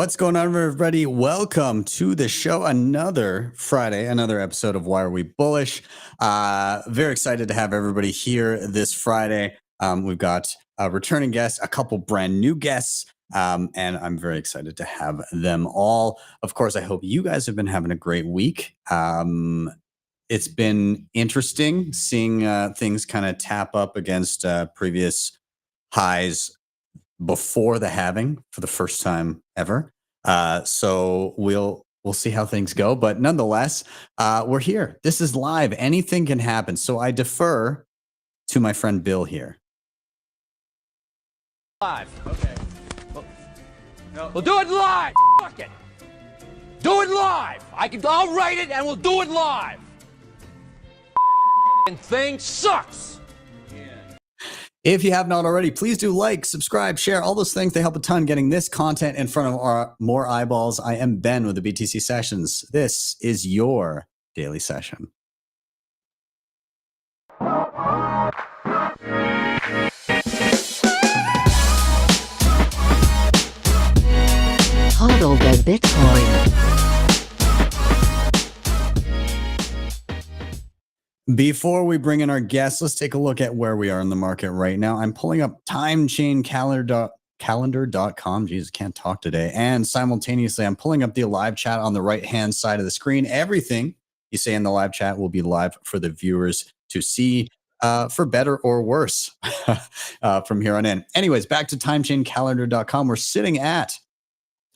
What's going on, everybody? Welcome to the show. Another Friday, another episode of Why Are We Bullish? Very excited to have everybody here this Friday. We've got a returning guest, a couple brand new guests, and I'm very excited to have them all. Of course, I hope you guys have been having a great week. It's been interesting seeing things kind of tap up against previous highs before the halving for the first time ever. So we'll see how things go. But nonetheless, we're here. This is live. Anything can happen. So I defer to my friend Bill here. Live. Okay. We'll do it live. Fuck it. Do it live. I'll write it and we'll do it live. And thing sucks. If you have not already, please do like, subscribe, share, all those things. They help a ton getting this content in front of more eyeballs. I am Ben with the BTC Sessions. This is your daily session. HODL the Bitcoin. Before we bring in our guests, let's take a look at where we are in the market right now. I'm pulling up timechaincalendar.com. Jesus, can't talk today. And simultaneously, I'm pulling up the live chat on the right-hand side of the screen. Everything you say in the live chat will be live for the viewers to see, for better or worse from here on in. Anyways, back to timechaincalendar.com. We're sitting at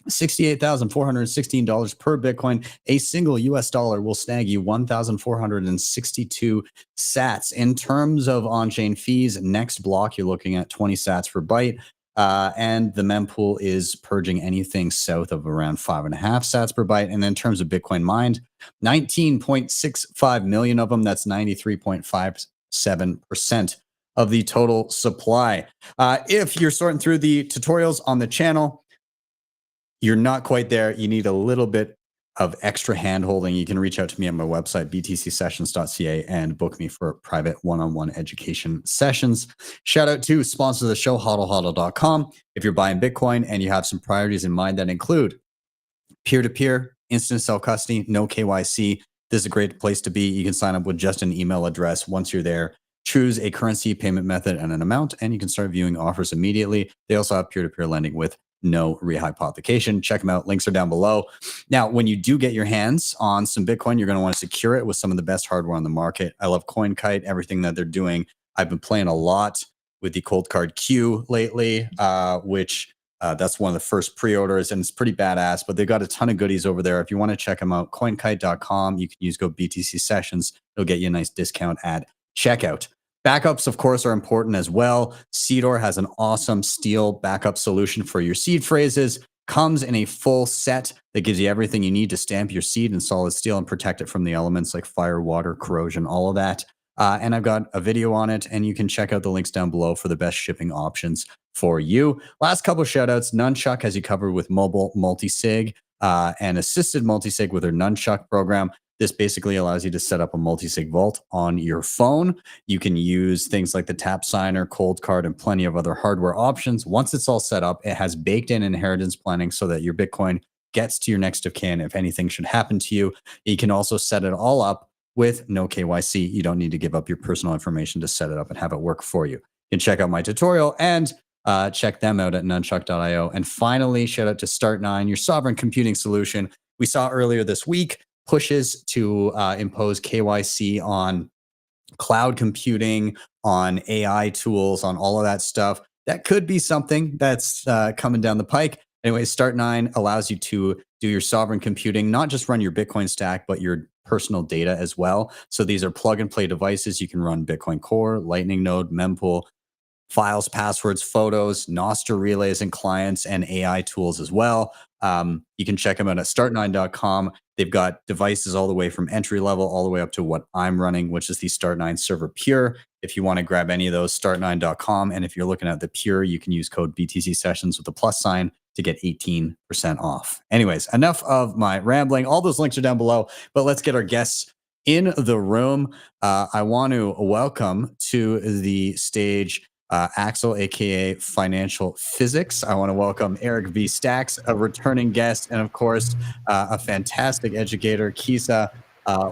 $68,416 per Bitcoin. A single US dollar will snag you 1,462 sats. In terms of on-chain fees, next block, you're looking at 20 sats per byte. And the mempool is purging anything south of around 5.5 sats per byte. And in terms of Bitcoin mined, 19.65 million of them. That's 93.57% of the total supply. If you're sorting through the tutorials on the channel, you're not quite there. You need a little bit of extra hand-holding. You can reach out to me on my website, btcsessions.ca, and book me for private one-on-one education sessions. Shout out to sponsor of the show, HodlHodl.com. If you're buying Bitcoin and you have some priorities in mind that include peer-to-peer, instant self-custody, no KYC, this is a great place to be. You can sign up with just an email address. Once you're there, choose a currency, payment method, and an amount, and you can start viewing offers immediately. They also have peer-to-peer lending with no rehypothecation. Check them out. Links are down below. Now, when you do get your hands on some Bitcoin, you're going to want to secure it with some of the best hardware on the market. I love CoinKite, everything that they're doing. I've been playing a lot with the Cold Card Q lately, which that's one of the first pre-orders, and it's pretty badass, but they've got a ton of goodies over there. If you want to check them out, coinkite.com, you can use code BTC Sessions. It'll get you a nice discount at checkout. Backups, of course, are important as well. Seedor has an awesome steel backup solution for your seed phrases. Comes in a full set that gives you everything you need to stamp your seed in solid steel and protect it from the elements like fire, water, corrosion, all of that. And I've got a video on it, and you can check out the links down below for the best shipping options for you. Last couple of shout outs. Nunchuk has you covered with mobile multisig and assisted multisig with their Nunchuk program. This basically allows you to set up a multi-sig vault on your phone. You can use things like the tap signer, cold card, and plenty of other hardware options. Once it's all set up, it has baked in inheritance planning so that your Bitcoin gets to your next of kin if anything should happen to you. You can also set it all up with no KYC. You don't need to give up your personal information to set it up and have it work for you. You can check out my tutorial and check them out at nunchuk.io. And finally, shout out to Start9, your sovereign computing solution. We saw earlier this week pushes to impose KYC on cloud computing, on AI tools, on all of that stuff. That could be something that's coming down the pike. Anyway, Start9 allows you to do your sovereign computing, not just run your Bitcoin stack, but your personal data as well. So these are plug and play devices. You can run Bitcoin Core, Lightning Node, mempool, files, passwords, photos, Nostr relays and clients, and AI tools as well. You can check them out at start9.com. They've got devices all the way from entry level all the way up to what I'm running, which is the Start9 Server Pure. If you want to grab any of those, start9.com. And if you're looking at the Pure, you can use code BTC Sessions with the plus sign to get 18% off. Anyways, enough of my rambling. All those links are down below, but let's get our guests in the room. I want to welcome to the stage Axel, aka Financial Physics. I want to welcome Eric V. Stacks, a returning guest, and of course, a fantastic educator, Keysa.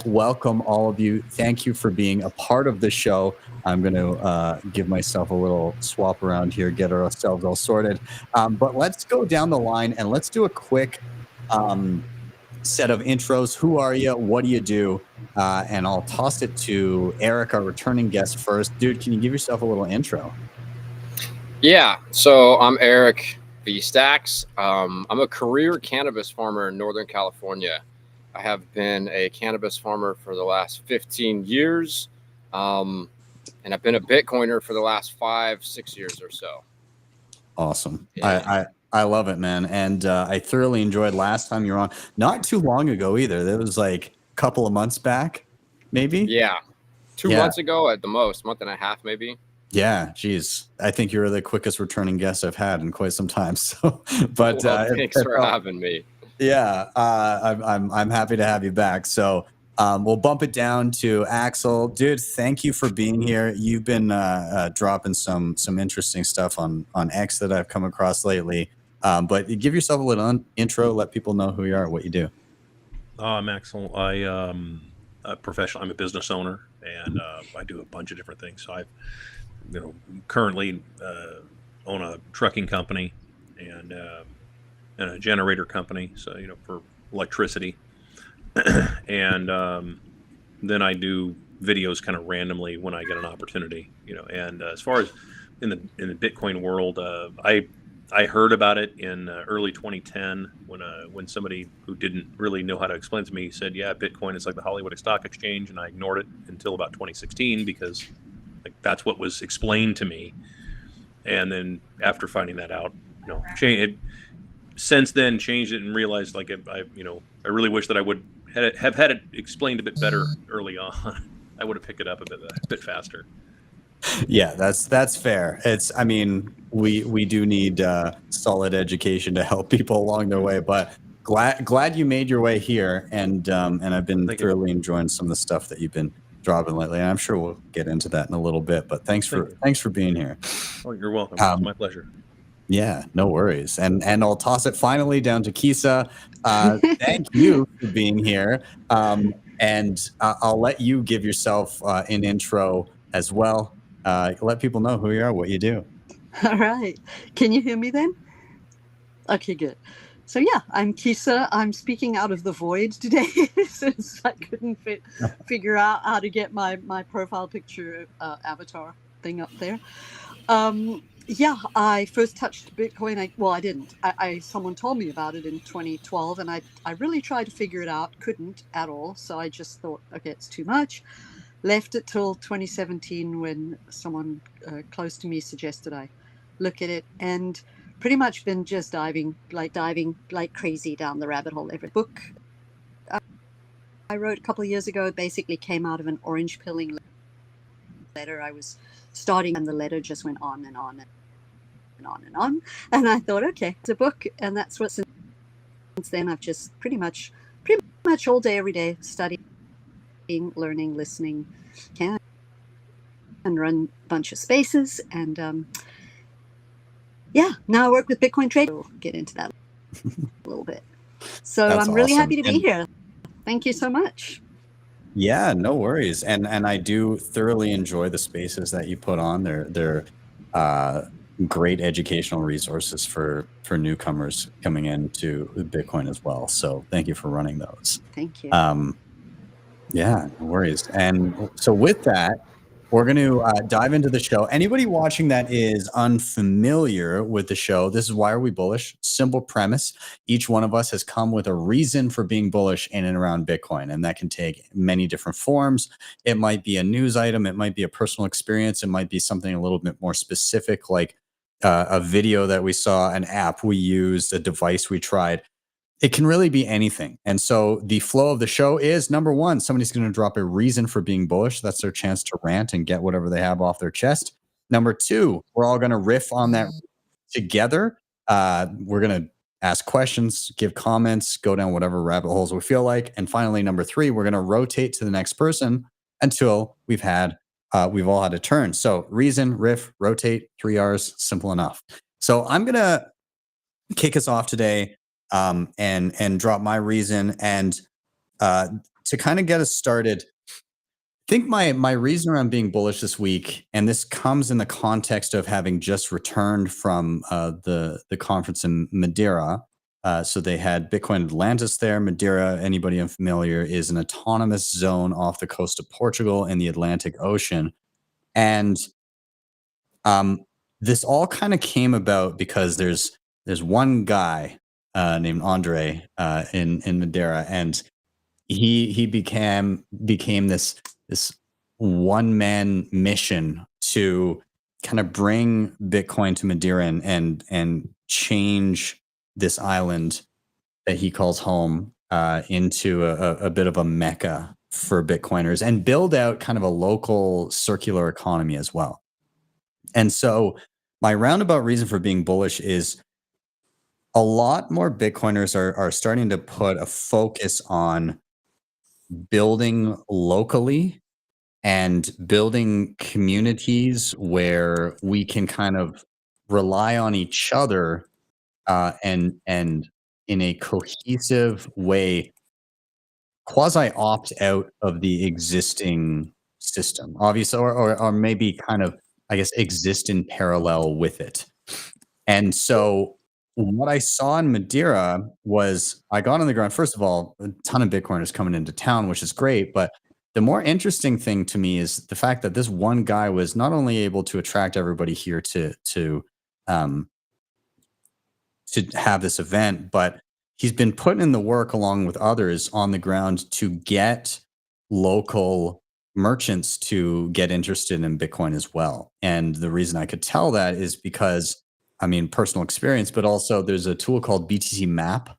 Welcome all of you. Thank you for being a part of the show. I'm going to give myself a little swap around here, get ourselves all sorted. But let's go down the line and let's do a quick set of intros. Who are you? What do you do? And I'll toss it to Eric, our returning guest first. Dude, can you give yourself a little intro? Yeah, so I'm Eric V. Stacks. I'm a career cannabis farmer in Northern California. I have been a cannabis farmer for the last 15 years, and I've been a Bitcoiner for the last 5-6 years or so. Awesome. Yeah. I love it, man. And I thoroughly enjoyed last time you were on. Not too long ago either. That was like a couple of months back, maybe? Yeah, 2 months ago at the most, month and a half maybe. Yeah, geez. I think you're the quickest returning guest I've had in quite some time. So, but thanks for having me. Yeah, I'm happy to have you back. So we'll bump it down to Axel. Dude, thank you for being here. You've been dropping some interesting stuff on X that I've come across lately. But give yourself a little intro. Let people know who you are, what you do. I'm Axel. I'm a professional. I'm a business owner, and I do a bunch of different things. So I, currently own a trucking company and a generator company. So for electricity, and then I do videos kind of randomly when I get an opportunity. And as far as in the Bitcoin world, I heard about it in early 2010 when somebody who didn't really know how to explain to me said, yeah, Bitcoin is like the Hollywood Stock Exchange, and I ignored it until about 2016 because that's what was explained to me. And then after finding that out, since then changed it and realized I really wish that I would have had it explained a bit better early on. I would have picked it up a bit faster. Yeah, that's fair. I mean, we do need solid education to help people along their way, but glad you made your way here, and I've been thoroughly enjoying some of the stuff that you've been dropping lately, and I'm sure we'll get into that in a little bit, but thanks for being here. Oh, you're welcome. It's my pleasure. Yeah, no worries. And I'll toss it finally down to Keysa. Thank you for being here. And I'll let you give yourself an intro as well. Let people know who you are, what you do. All right. Can you hear me then? Okay, good. So yeah, I'm Keysa. I'm speaking out of the void today since I couldn't figure out how to get my profile picture avatar thing up there. Yeah, I first touched Bitcoin. I didn't. Someone told me about it in 2012, and I really tried to figure it out. Couldn't at all. So I just thought, okay, it's too much. Left it till 2017 when someone close to me suggested I look at it, and pretty much been just diving like crazy down the rabbit hole. Every book I wrote a couple of years ago basically came out of an orange pilling letter I was starting, and the letter just went on and on and on and on. And I thought, okay, it's a book, and that's what since then I've just pretty much all day, every day, studying, learning, listening, and run a bunch of spaces. And yeah, now I work with Bitcoin trade. We'll get into that a little bit. So I'm really happy to be here. Thank you so much. Yeah, no worries. And I do thoroughly enjoy the spaces that you put on. They're great educational resources for newcomers coming into Bitcoin as well. So thank you for running those. Thank you. Yeah, no worries. And so with that, we're going to dive into the show. Anybody watching that is unfamiliar with the show, this is Why Are We Bullish? Simple premise. Each one of us has come with a reason for being bullish in and around Bitcoin, and that can take many different forms. It might be a news item. It might be a personal experience. It might be something a little bit more specific, like a video that we saw, an app we used, a device we tried. It can really be anything. And so the flow of the show is, number one, somebody's going to drop a reason for being bullish. That's their chance to rant and get whatever they have off their chest. Number two, we're all going to riff on that together. We're going to ask questions, give comments, go down whatever rabbit holes we feel like. And finally, number three, we're going to rotate to the next person until we've had we've all had a turn. So reason, riff, rotate, 3 R's, simple enough. So I'm gonna kick us off today, and drop my reason, and to kind of get us started. I think my reason around being bullish this week, and this comes in the context of having just returned from the conference in Madeira. So they had Bitcoin Atlantis there. Madeira, anybody unfamiliar, is an autonomous zone off the coast of Portugal in the Atlantic Ocean. And this all kind of came about because there's one guy named Andre in Madeira, and he became this one-man mission to kind of bring Bitcoin to Madeira and change this island that he calls home into a bit of a mecca for Bitcoiners, and build out kind of a local circular economy as well. And so my roundabout reason for being bullish is a lot more Bitcoiners are starting to put a focus on building locally and building communities where we can kind of rely on each other, and in a cohesive way, quasi opt out of the existing system, obviously, or maybe kind of, I guess, exist in parallel with it. And so what I saw in Madeira was, I got on the ground. First of all, a ton of Bitcoiners coming into town, which is great. But the more interesting thing to me is the fact that this one guy was not only able to attract everybody here to have this event, but he's been putting in the work along with others on the ground to get local merchants to get interested in Bitcoin as well. And the reason I could tell that is because, I mean, personal experience, but also there's a tool called btcmap.org.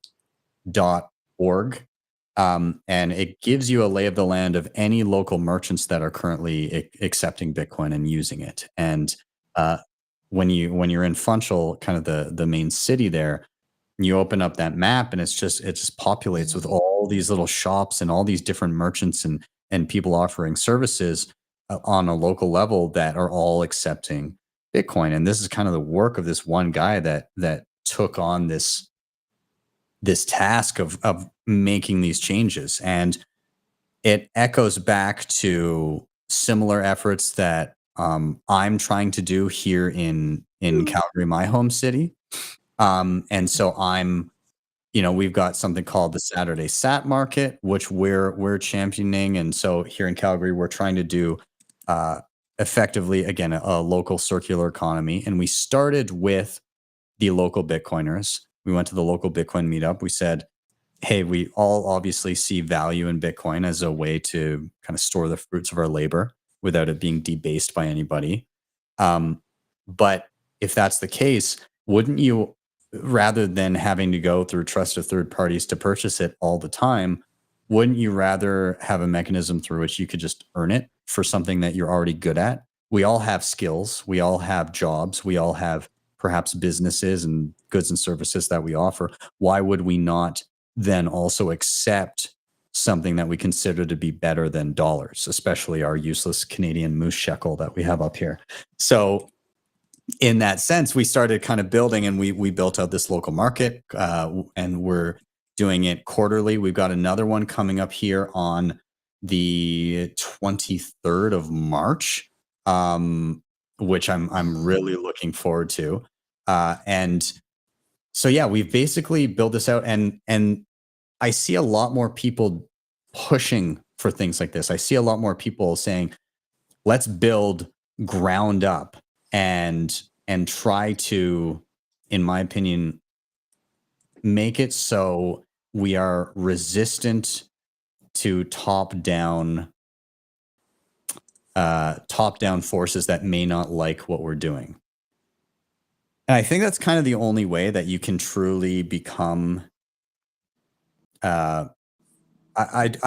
And it gives you a lay of the land of any local merchants that are currently accepting Bitcoin and using it. And when you're in Funchal, kind of the main city there, you open up that map, and it just populates with all these little shops and all these different merchants and people offering services on a local level that are all accepting Bitcoin. And this is kind of the work of this one guy that took on this task of making these changes. And it echoes back to similar efforts that I'm trying to do here in Calgary, my home city. And so we've got something called the Saturday Sat Market, which we're championing. And so here in Calgary, we're trying to do effectively, again, a local circular economy. And we started with the local Bitcoiners. We went to the local Bitcoin meetup. We said, hey, we all obviously see value in Bitcoin as a way to kind of store the fruits of our labor without it being debased by anybody. But if that's the case, wouldn't you, rather than having to go through trusted third parties to purchase it all the time, wouldn't you rather have a mechanism through which you could just earn it for something that you're already good at? We all have skills. We all have jobs. We all have perhaps businesses and goods and services that we offer. Why would we not then also accept something that we consider to be better than dollars, especially our useless Canadian moose shekel that we have up here? So in that sense, we started kind of building, and we built out this local market, and we're doing it quarterly. We've got another one coming up here on the 23rd of March, which I'm really looking forward to. And so, yeah, we've basically built this out, and I see a lot more people pushing for things like this. I see a lot more people saying, let's build ground up and try to, in my opinion, make it so we are resistant to top-down forces that may not like what we're doing. And I think that's kind of the only way that you can truly become, I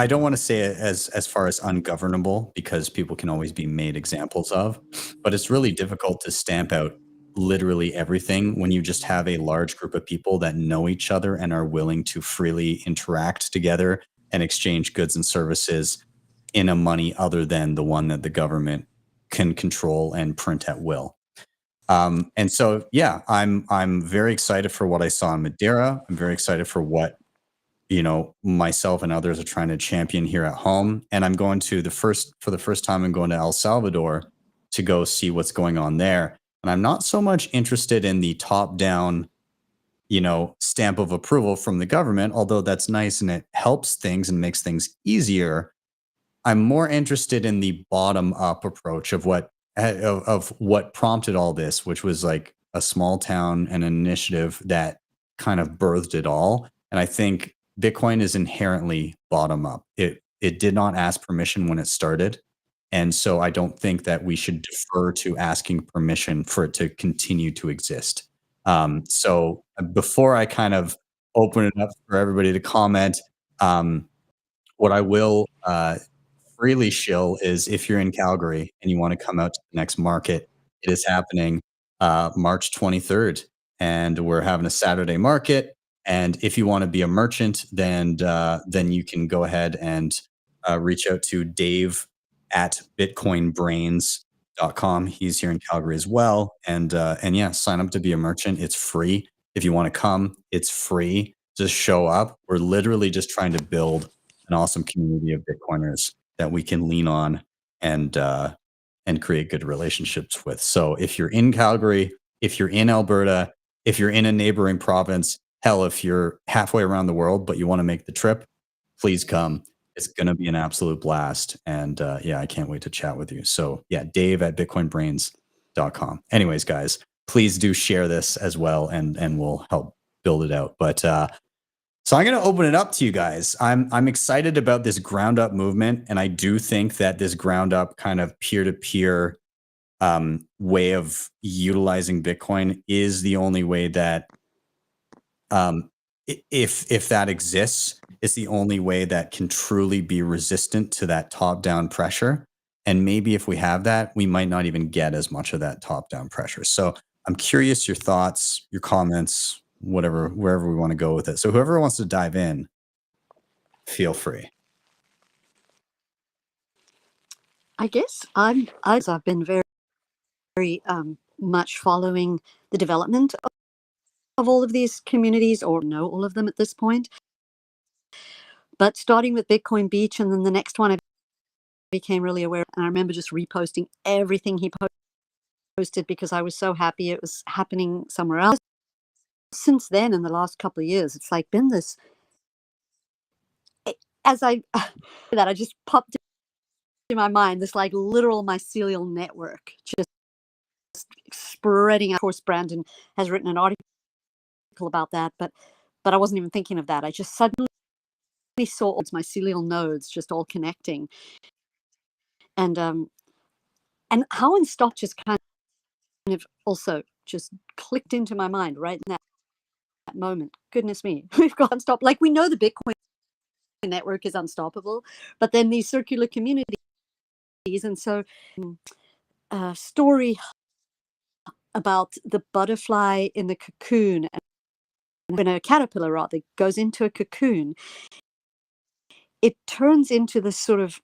don't want to say it as far as ungovernable, because people can always be made examples of, but it's really difficult to stamp out literally everything when you just have a large group of people that know each other and are willing to freely interact together and exchange goods and services in a money other than the one that the government can control and print at will. And so, yeah, I'm very excited for what I saw in Madeira. I'm very excited for what, you know, myself and others are trying to champion here at home. And I'm going to for the first time, I'm going to El Salvador to go see what's going on there. And I'm not so much interested in the top down, you know, stamp of approval from the government, although that's nice and it helps things and makes things easier. I'm more interested in the bottom up approach of what prompted all this, which was like a small town and an initiative that kind of birthed it all. And I think Bitcoin is inherently bottom up. It did not ask permission when it started. And so I don't think that we should defer to asking permission for it to continue to exist. So before I kind of open it up for everybody to comment, what I will freely shill is if you're in Calgary and you want to come out to the next market, it is happening March 23rd. And we're having a Saturday market. And if you want to be a merchant, then you can go ahead and reach out to Dave at bitcoinbrains.com. He's here in Calgary as well. And yeah, sign up to be a merchant. It's free. If you want to come, it's free. Just show up. We're literally just trying to build an awesome community of Bitcoiners that we can lean on and create good relationships with. So if you're in Calgary, if you're in Alberta, if you're in a neighboring province, hell, if you're halfway around the world, but you want to make the trip, please come. It's going to be an absolute blast. And yeah, I can't wait to chat with you. So yeah, Dave at bitcoinbrains.com. Anyways, guys, please do share this as well and we'll help build it out. But so I'm going to open it up to you guys. I'm excited about this ground up movement. And I do think that this ground up kind of peer-to-peer way of utilizing Bitcoin is the only way that if that exists, it's the only way that can truly be resistant to that top-down pressure. And maybe if we have that, we might not even get as much of that top-down pressure. So I'm curious your thoughts, your comments, whatever, wherever we want to go with it. So whoever wants to dive in, feel free. I guess I've been very much following the development of all of these communities, or know all of them at this point. But starting with Bitcoin Beach, and then the next one I became really aware, and I remember just reposting everything he posted because I was so happy it was happening somewhere else. Since then, in the last couple of years, it's like been this, as I just popped in my mind, this like literal mycelial network just spreading out. Of course, Brandon has written an article about that, but I wasn't even thinking of that. I just suddenly saw all my mycelial nodes just all connecting, and how Unstopped just kind of also just clicked into my mind right in that moment. Goodness me, we've got Unstopped. Like, we know the Bitcoin network is unstoppable, but then these circular communities, and so a story about the butterfly in the cocoon, and when a caterpillar rather goes into a cocoon, it turns into this sort of,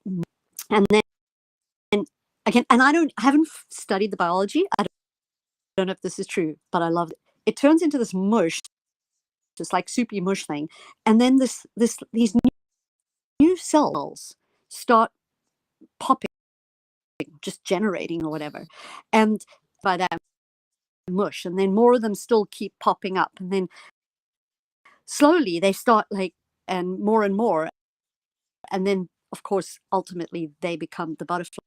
and then again, and I haven't studied the biology. I don't know if this is true, but I love it. It turns into this mush, just like soupy mush thing, and then these new cells start popping, just generating or whatever, and by that mush, and then more of them still keep popping up, and then slowly they start like, and more, and then of course ultimately they become the butterfly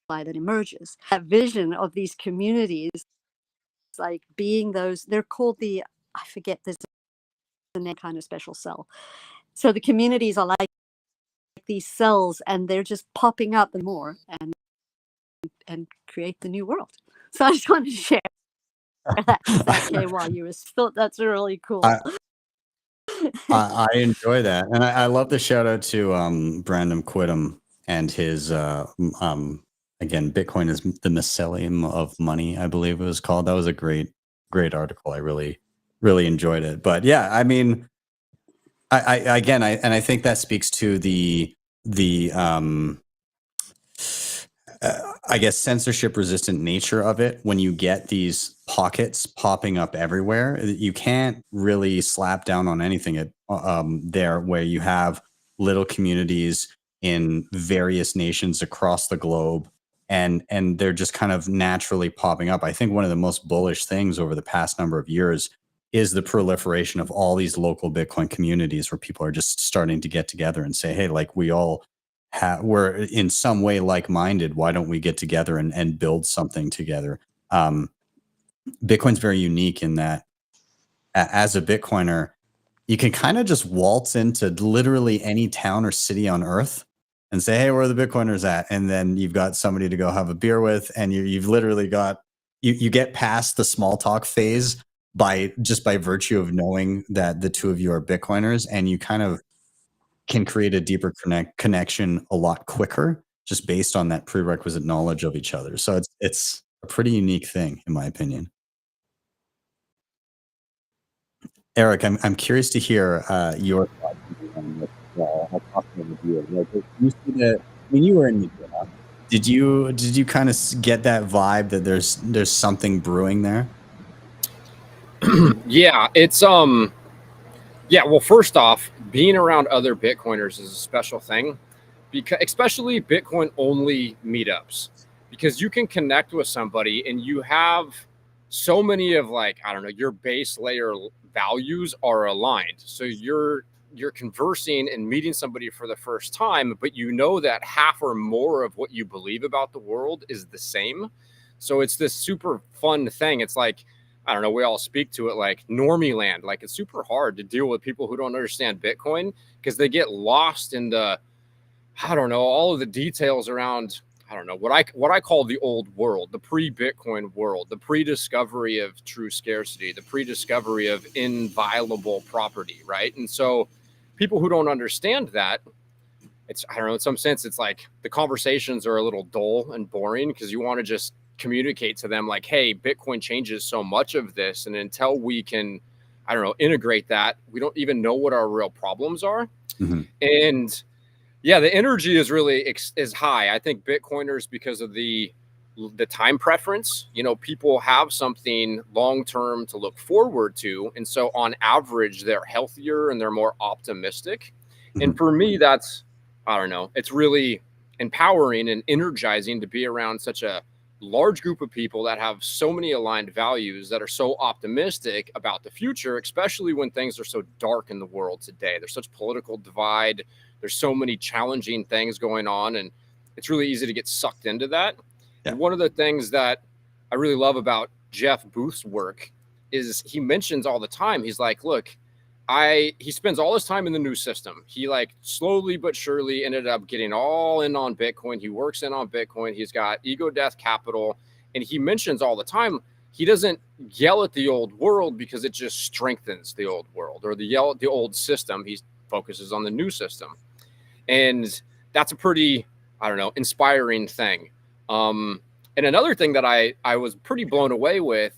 that emerges. That vision of these communities, like being those, they're called the, I forget, there's a kind of special cell. So the communities are like these cells, and they're just popping up and more, and create the new world. So I just wanted to share that while you thought that's really cool. I enjoy that, and I love the shout out to Brandon Quittem and his again, Bitcoin is the mycelium of money, I believe it was called. That was a great article. I really enjoyed it. But yeah, I mean, I think that speaks to the I guess, censorship resistant nature of it, when you get these pockets popping up everywhere, you can't really slap down on anything there, where you have little communities in various nations across the globe, and they're just kind of naturally popping up. I think one of the most bullish things over the past number of years is the proliferation of all these local Bitcoin communities, where people are just starting to get together and say, hey, like, we're in some way like-minded. Why don't we get together and build something together? Bitcoin's very unique in that, as a Bitcoiner, you can kind of just waltz into literally any town or city on earth and say, hey, where are the Bitcoiners at? And then you've got somebody to go have a beer with, and you've literally got, you get past the small talk phase by virtue of knowing that the two of you are Bitcoiners, and you kind of can create a deeper connection a lot quicker, just based on that prerequisite knowledge of each other. So it's a pretty unique thing, in my opinion. Eric, I'm curious to hear your thoughts on this. I'll talk with you. Like, you see that when you were in Madrid, did you kind of get that vibe that there's something brewing there? Yeah, it's yeah, well, first off, being around other Bitcoiners is a special thing, because especially Bitcoin only meetups, because you can connect with somebody and you have so many of, like, I don't know, your base layer values are aligned. So you're conversing and meeting somebody for the first time, but you know that half or more of what you believe about the world is the same. So it's this super fun thing. It's like, I don't know, we all speak to it like normie land. Like, it's super hard to deal with people who don't understand Bitcoin, because they get lost in the, I don't know, all of the details around, I don't know, what I call the old world, the pre-Bitcoin world, the pre-discovery of true scarcity, the pre-discovery of inviolable property, right? And so people who don't understand that, it's, I don't know, in some sense, it's like the conversations are a little dull and boring, because you want to just communicate to them like, hey, Bitcoin changes so much of this, and until we can, I don't know, integrate that, we don't even know what our real problems are. Mm-hmm. And yeah, the energy is really is high. I think Bitcoiners, because of the time preference, you know, people have something long-term to look forward to. And so on average, they're healthier and they're more optimistic. Mm-hmm. And for me, that's, I don't know, it's really empowering and energizing to be around such a large group of people that have so many aligned values, that are so optimistic about the future, especially when things are so dark in the world today. There's such political divide. There's so many challenging things going on, and it's really easy to get sucked into that. Yeah. And one of the things that I really love about Jeff Booth's work is he mentions all the time, he's like, look, he spends all his time in the new system. He, like, slowly but surely ended up getting all in on Bitcoin. He works in on Bitcoin. He's got Ego Death Capital. And he mentions all the time, he doesn't yell at the old world because it just strengthens the old world, or yell at the old system. He focuses on the new system. And that's a pretty, I don't know, inspiring thing. And another thing that I was pretty blown away with,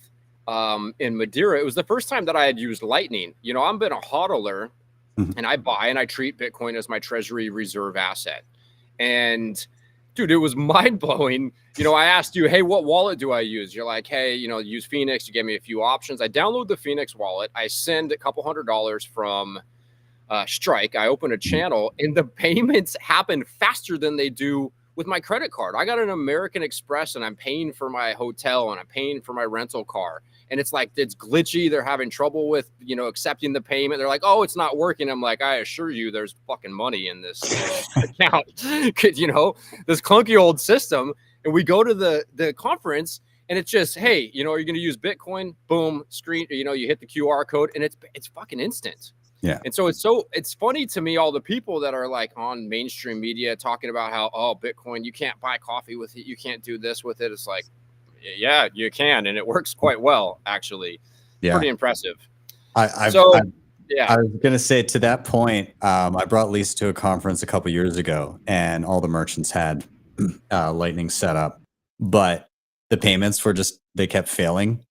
in Madeira, it was the first time that I had used Lightning. You know, I've been a hodler, and I buy and I treat Bitcoin as my treasury reserve asset. And dude, it was mind blowing. You know, I asked you, hey, what wallet do I use? You're like, hey, you know, use Phoenix. You gave me a few options. I download the Phoenix wallet. I send a couple $100 from Strike. I open a channel, and the payments happen faster than they do with my credit card. I got an American Express, and I'm paying for my hotel, and I'm paying for my rental car. And it's like, it's glitchy. They're having trouble with, you know, accepting the payment. They're like, oh, it's not working. I'm like, I assure you, there's fucking money in this account. You know, this clunky old system. And we go to the conference, and it's just, hey, you know, are you going to use Bitcoin? Boom, screen, you know, you hit the QR code, and it's fucking instant. Yeah. And so it's funny to me, all the people that are like on mainstream media talking about how, oh, Bitcoin, you can't buy coffee with it. You can't do this with it. It's like, yeah, you can. And it works quite well, actually. Yeah. Pretty impressive. I was going to say, to that point, I brought Lisa to a conference a couple years ago, and all the merchants had Lightning set up, but the payments were they kept failing.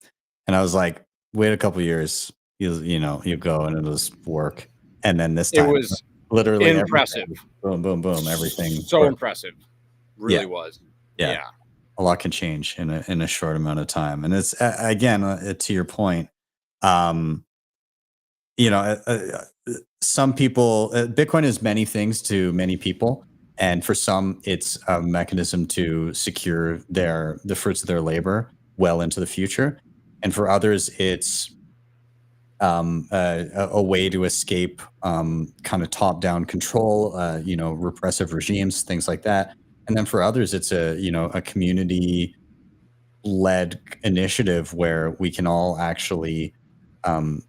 And I was like, wait a couple years. You go and it'll just work. And then this time, it was literally impressive. Boom, boom, boom, everything. So impressive. Really was. Yeah. A lot can change in a short amount of time. And it's again, to your point, you know, some people, Bitcoin is many things to many people. And for some, it's a mechanism to secure the fruits of their labor well into the future. And for others, it's a way to escape kind of top-down control, you know, repressive regimes, things like that. And then for others, it's a community-led initiative where we can all actually um,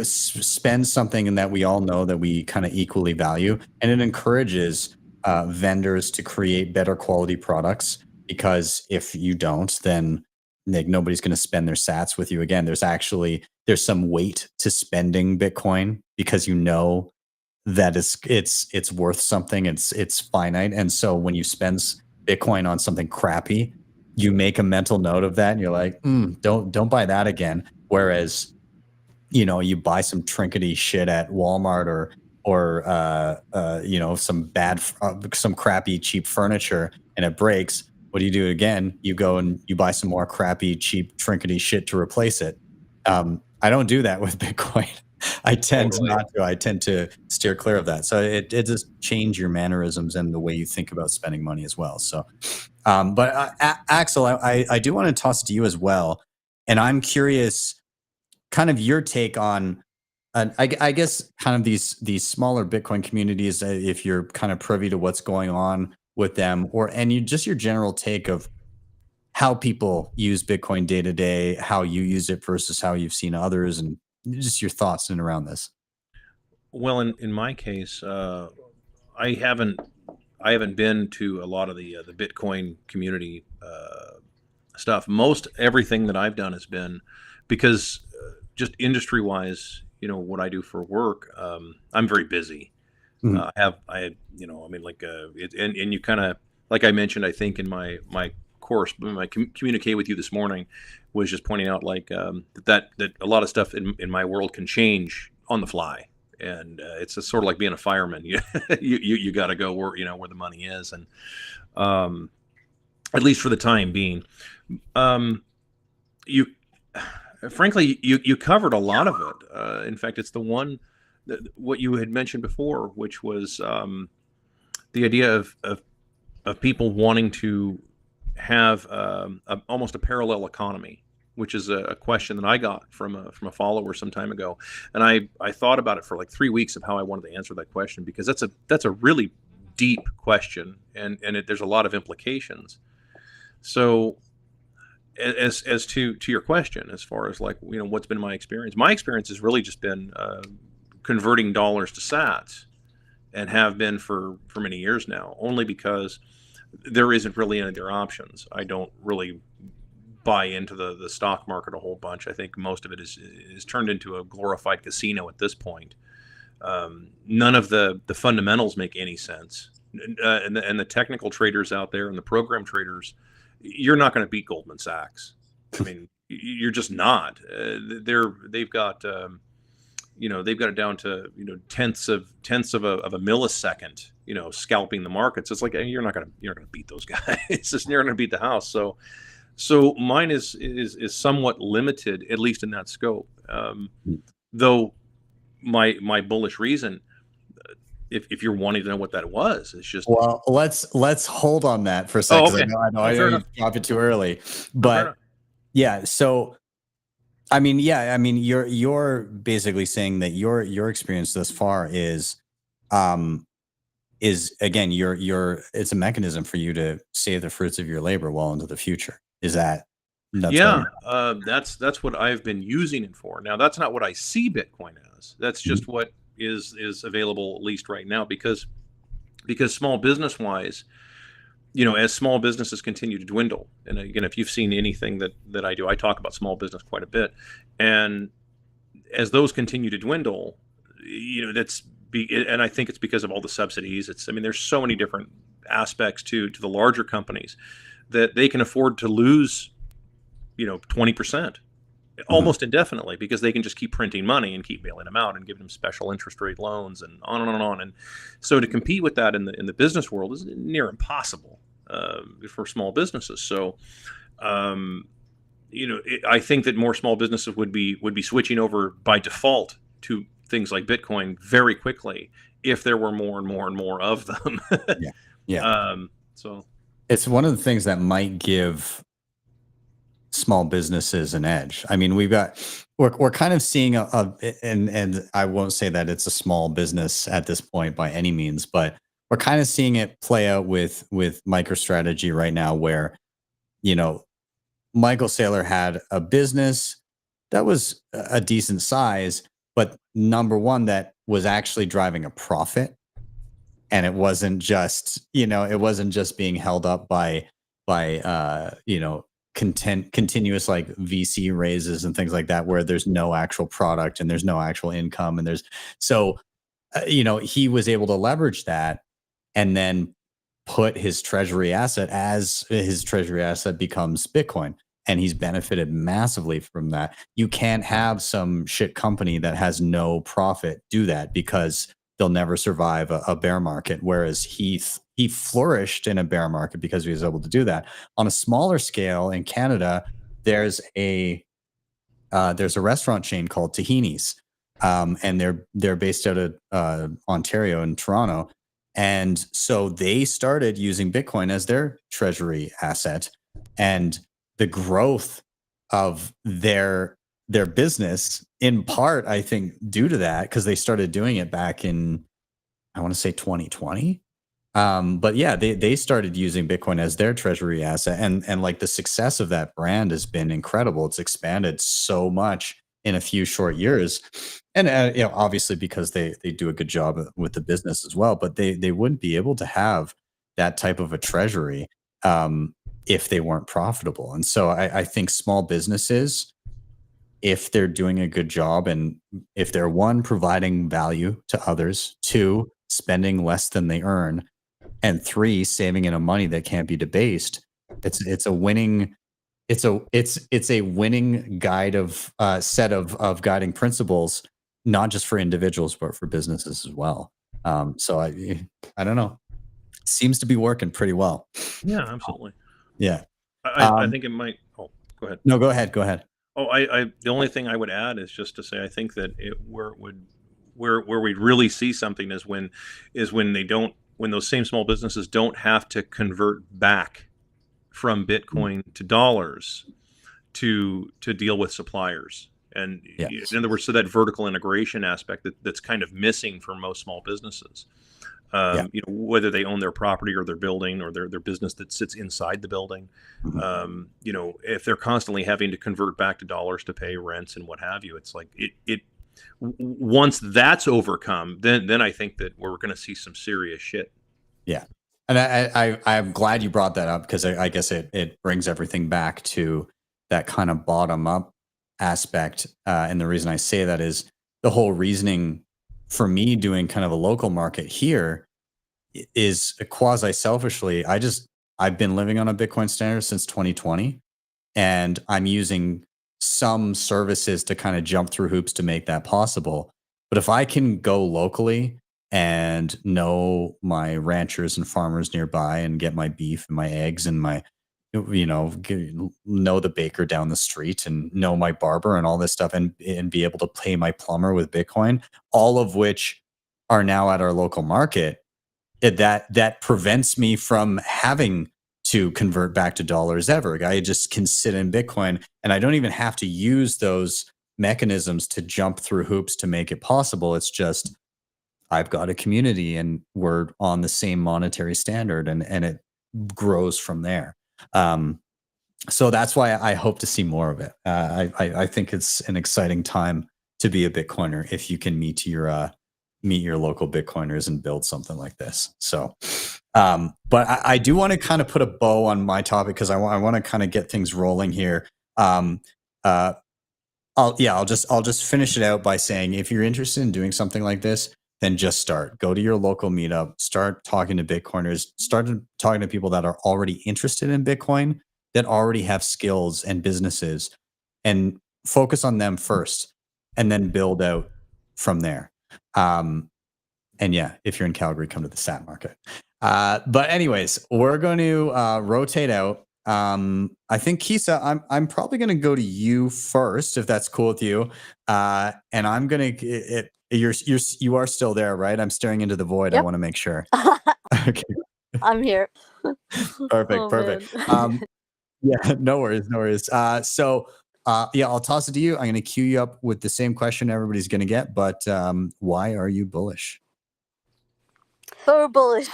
spend something and that we all know that we kind of equally value. And it encourages vendors to create better quality products, because if you don't, then like nobody's going to spend their sats with you again. There's some weight to spending Bitcoin because you know that it's worth something. It's finite. And so when you spend Bitcoin on something crappy, you make a mental note of that and you're like, don't buy that again. Whereas, you know, you buy some trinkety shit at Walmart or you know, some crappy cheap furniture and it breaks. What do you do again? You go and you buy some more crappy cheap trinkety shit to replace it. I don't do that with Bitcoin. I tend not to. I tend to steer clear of that. So it does change your mannerisms and the way you think about spending money as well. So, but Axel, I do want to toss it to you as well, and I'm curious, kind of your take on, I guess, kind of these smaller Bitcoin communities, if you're kind of privy to what's going on with them, just your general take of how people use Bitcoin day to day, how you use it versus how you've seen others, and just your thoughts in and around this. Well, in my case, I haven't been to a lot of the Bitcoin community stuff. Most everything that I've done has been because just industry wise, you know, what I do for work, I'm very busy. And you kind of, like I mentioned, I think in my course, my communicate with you this morning was just pointing out like that a lot of stuff in my world can change on the fly, and it's sort of like being a fireman. You got to go where, you know, where the money is, and at least for the time being, you covered a lot of it. In fact, it's the one what you had mentioned before, which was the idea of people wanting to have almost a parallel economy, which is a question that I got from a follower some time ago, and I thought about it for like 3 weeks of how I wanted to answer that question, because that's a really deep question, and there's a lot of implications. So as to your question, as far as like, you know, what's been my experience has really just been converting dollars to sats, and have been for many years now, only because there isn't really any other options. I don't really buy into the stock market a whole bunch. I think most of it is turned into a glorified casino at this point. None of the fundamentals make any sense, and the technical traders out there and the program traders, you're not going to beat Goldman Sachs. I mean, you're just not. They've got they've got it down to, you know, tenths of a millisecond, you know, scalping the markets. It's like you're not gonna beat those guys. It's just, you're gonna beat the house. So mine is somewhat limited, at least in that scope. Though my bullish reason, if you're wanting to know what that was, it's just, well, let's hold on that for a second. Okay. I know you dropped it too early, but yeah. So I mean, you're basically saying that your experience thus far is again, it's a mechanism for you to save the fruits of your labor well into the future. Is that? That's what I've been using it for. Now, that's not what I see Bitcoin as. That's just what is available, at least right now, because small business wise, you know, as small businesses continue to dwindle, and again, if you've seen anything that I do, I talk about small business quite a bit, and as those continue to dwindle, you know, and I think it's because of all the subsidies. I mean, there's so many different aspects to the larger companies that they can afford to lose, you know, 20% almost indefinitely, because they can just keep printing money and keep bailing them out and giving them special interest rate loans and on and on and on. And so to compete with that in the business world is near impossible. for small businesses. So, I think that more small businesses would be switching over by default to things like Bitcoin very quickly if there were more and more and more of them. Yeah. Yeah. So It's one of the things that might give small businesses an edge. I mean, we're kind of seeing and I won't say that it's a small business at this point by any means, but we're kind of seeing it play out with MicroStrategy right now, where, you know, Michael Saylor had a business that was a decent size, but number one, that was actually driving a profit. And it wasn't just, it wasn't just being held up by continuous like VC raises and things like that, where there's no actual product and there's no actual income. And he was able to leverage that and then put his treasury asset, as his treasury asset becomes Bitcoin. And he's benefited massively from that. You can't have some shit company that has no profit do that, because they'll never survive a bear market. Whereas he flourished in a bear market because he was able to do that. On a smaller scale in Canada, there's a restaurant chain called Tahini's, and they're based out of Ontario and Toronto. And so they started using Bitcoin as their treasury asset, and the growth of their business, in part, I think, due to that, because they started doing it back in, I want to say 2020. But yeah, they started using Bitcoin as their treasury asset, and like the success of that brand has been incredible. It's expanded so much in a few short years, and obviously because they do a good job with the business as well. But they wouldn't be able to have that type of a treasury if they weren't profitable. And so I think small businesses, if they're doing a good job, and if they're, one, providing value to others, two, spending less than they earn, and three, saving in a money that can't be debased, it's a winning guide of set of guiding principles, not just for individuals but for businesses as well. So I don't know, seems to be working pretty well. yeah, absolutely. Yeah. I think it might. Oh, go ahead. No, go ahead. Oh, the only thing I would add is just to say, I think that where we'd really see something is when those same small businesses don't have to convert back from Bitcoin to dollars to deal with suppliers. And Yes. in other words, so that vertical integration aspect that's kind of missing for most small businesses. Whether they own their property or their building or their business that sits inside the building, if they're constantly having to convert back to dollars to pay rents and what have you, it's like once that's overcome, then I think that we're going to see some serious shit. Yeah. And I'm glad you brought that up, because I guess it brings everything back to that kind of bottom up aspect. And the reason I say that is the whole reasoning for me doing kind of a local market here is quasi selfishly. I've been living on a Bitcoin standard since 2020, and I'm using some services to kind of jump through hoops to make that possible. But if I can go locally and know my ranchers and farmers nearby and get my beef and my eggs and my, know the baker down the street and know my barber and all this stuff, and be able to pay my plumber with Bitcoin, all of which are now at our local market, that prevents me from having to convert back to dollars ever. I just can sit in Bitcoin, and I don't even have to use those mechanisms to jump through hoops to make it possible. It's just, I've got a community and we're on the same monetary standard, and it grows from there. So that's why I hope to see more of it. I think it's an exciting time to be a Bitcoiner if you can meet your local Bitcoiners and build something like this. So, but I do want to kind of put a bow on my topic, because I want to kind of get things rolling here. I'll just finish it out by saying, if you're interested in doing something like this, then just start. Go to your local meetup, start talking to Bitcoiners, start talking to people that are already interested in Bitcoin, that already have skills and businesses, and focus on them first, and then build out from there. And yeah, if you're in Calgary, come to the SAT market. But anyways, we're going to rotate out. I think Keysa, I'm probably going to go to you first, if that's cool with you. And I'm going to. You are still there, right? I'm staring into the void. Yep. I want to make sure. Okay. I'm here. Perfect. Perfect. Yeah. No worries. No worries. So yeah, I'll toss it to you. I'm going to queue you up with the same question everybody's going to get. But why are you bullish? So bullish.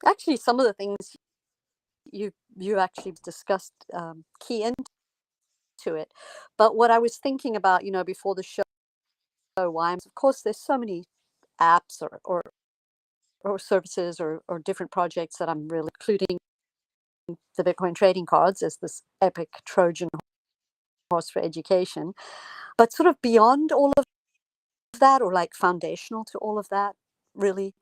Actually, some of the things you actually discussed key into it, but what I was thinking about, before the show, why, of course, there's so many apps or services or different projects that I'm really including the Bitcoin trading cards as this epic Trojan horse for education, but sort of beyond all of that, or like foundational to all of that, really,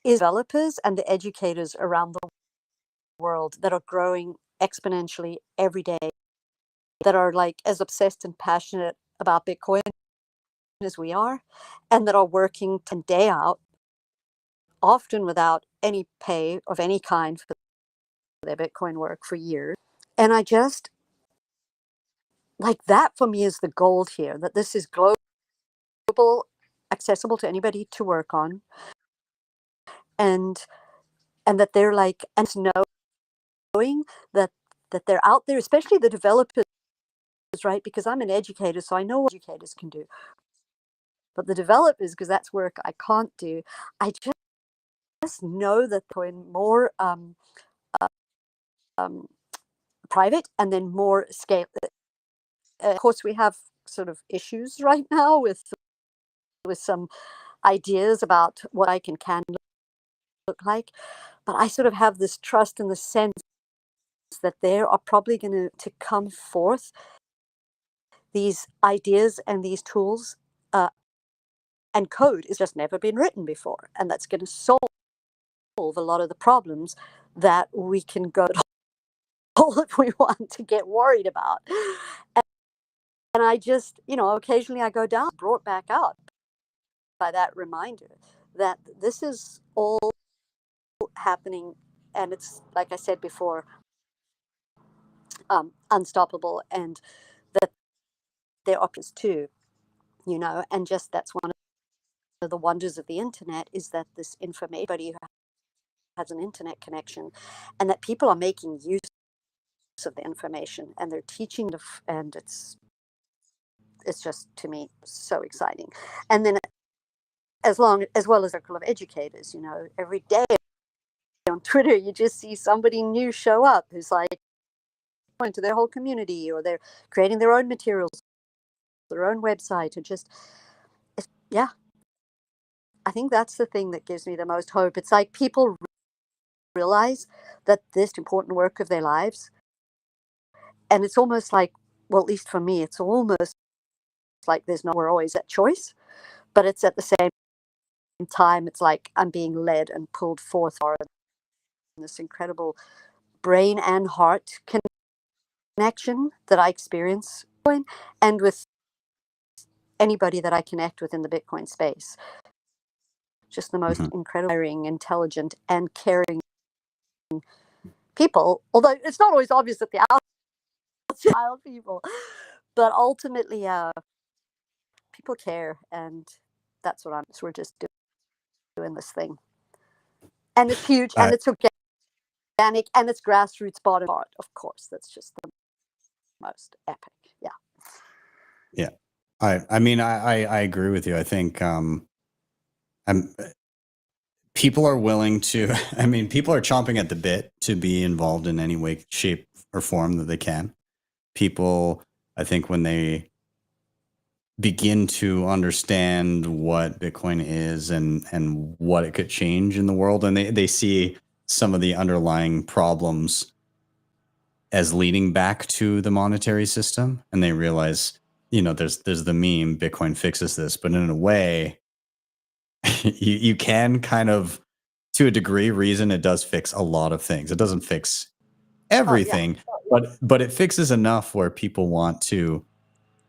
is developers and the educators around the world that are growing exponentially every day, that are like as obsessed and passionate about Bitcoin as we are, and that are working day out, often without any pay of any kind for their Bitcoin work for years. And I just like that, for me, is the gold here, that this is global, accessible to anybody to work on, and that they're like, and knowing that they're out there, especially the developers, right? Because I'm an educator, so I know what educators can do. But the developers, because that's work I can't do, I just know that they're more private and then more scale. Of course, we have sort of issues right now with some ideas about what I can look like, but I sort of have this trust in the sense that there are probably going to come forth these ideas and these tools, and code is just never been written before, and that's going to solve a lot of the problems that we can go to all if we want to get worried about. And I just, occasionally I go down, brought back out by that reminder that this is all happening, and it's, like I said before, unstoppable, and that there are options too, and just that's one of the wonders of the internet, is that this information, anybody who has an internet connection, and that people are making use of the information and they're teaching and it's just, to me, so exciting. And then as well as a circle of educators, every day on Twitter you just see somebody new show up who's like going to their whole community, or they're creating their own materials, their own website, and just, yeah, I think that's the thing that gives me the most hope. It's like people realize that this important work of their lives, and it's almost like, well, at least for me, it's almost like we're always at choice, but it's at the same time, it's like I'm being led and pulled forth in this incredible brain and heart connection that I experience, and with anybody that I connect with in the Bitcoin space. Just the most incredible, intelligent, and caring people. Although it's not always obvious that the outside people, but ultimately, people care, and that's what we're just doing this thing, and it's huge, and it's organic, and it's grassroots, bottom art. Of course, that's just the most epic. Yeah. I mean, I agree with you. I think people are willing to. I mean, people are chomping at the bit to be involved in any way, shape, or form that they can. People, I think, when they begin to understand what Bitcoin is and what it could change in the world, and they see some of the underlying problems as leading back to the monetary system, and they realize, there's the meme, Bitcoin fixes this, but in a way, you can kind of, to a degree, reason it does fix a lot of things. It doesn't fix everything, but it fixes enough where people want to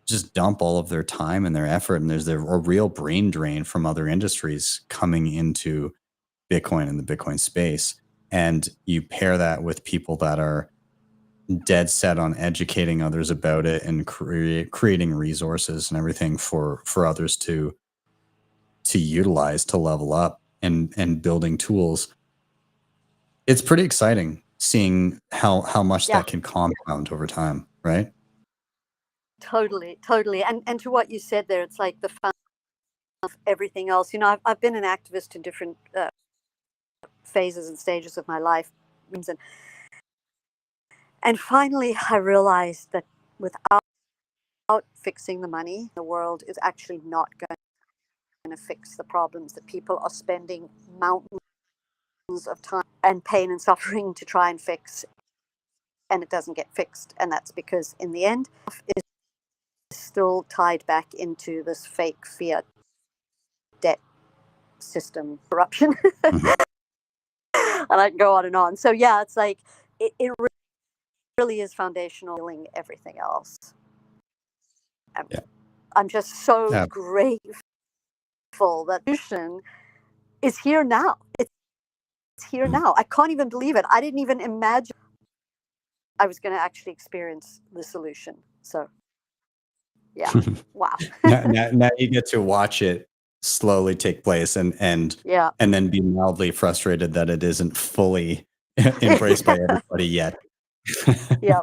just dump all of their time and their effort, and there's a real brain drain from other industries coming into Bitcoin and the Bitcoin space. And you pair that with people that are dead set on educating others about it and creating resources and everything for others to utilize to level up, and building tools. It's pretty exciting seeing how much that can compound over time, right? Totally. And to what you said there, it's like the fun of everything else. You know, I've been an activist in different phases and stages of my life, and finally I realized that without fixing the money, the world is actually not going to fix the problems that people are spending mountains of time and pain and suffering to try and fix, and it doesn't get fixed. And that's because in the end it's still tied back into this fake fiat debt system corruption. And I can go on and on. So yeah, it's like it really is foundational, healing everything else. I'm just so grateful that solution is here now. It's here now. I can't even believe it. I didn't even imagine I was going to actually experience the solution. So yeah, wow. now you get to watch it slowly take place, and then be mildly frustrated that it isn't fully embraced by everybody yet. Yeah,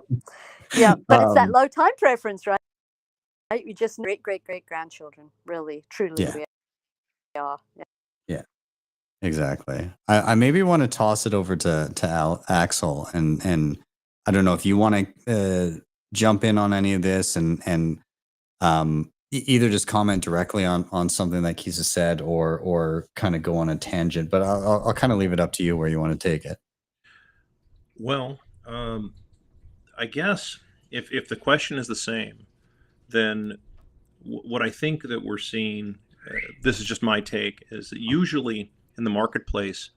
but it's that low time preference, right? We just great grandchildren, really, truly. Yeah. We are. Yeah, exactly. I maybe want to toss it over to Axel, and I don't know if you want to jump in on any of this, and either just comment directly on something that Keysa said, or kind of go on a tangent. But I'll kind of leave it up to you where you want to take it. Well, I guess if the question is the same, then what I think that we're seeing, this is just my take, is that usually in the marketplace,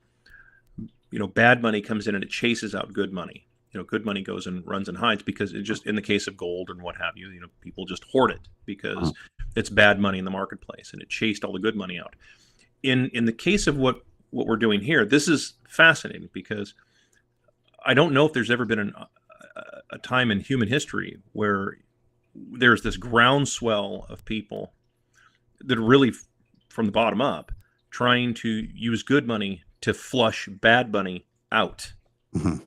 bad money comes in and it chases out good money. Good money goes and runs and hides, because it just, in the case of gold and what have you, people just hoard it because it's bad money in the marketplace, and it chased all the good money out. In the case of what we're doing here, this is fascinating, because I don't know if there's ever been a time in human history where there's this groundswell of people that are really from the bottom up trying to use good money to flush bad money out. Mm-hmm.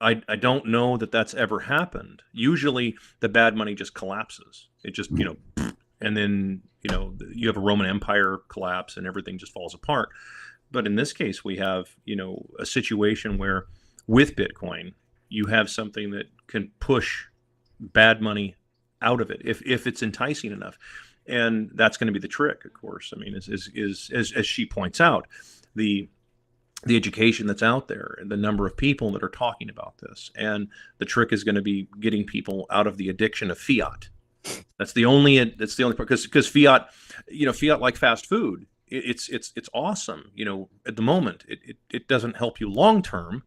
I don't know that that's ever happened. Usually the bad money just collapses. It just, and then, you have a Roman Empire collapse and everything just falls apart. But in this case, we have, a situation where with Bitcoin, you have something that can push bad money out of it if it's enticing enough. And that's going to be the trick, of course. I mean, as she points out, the education that's out there and the number of people that are talking about this. And the trick is going to be getting people out of the addiction of fiat. That's the only part, because fiat, fiat, like fast food, it's awesome. At the moment, it doesn't help you long term,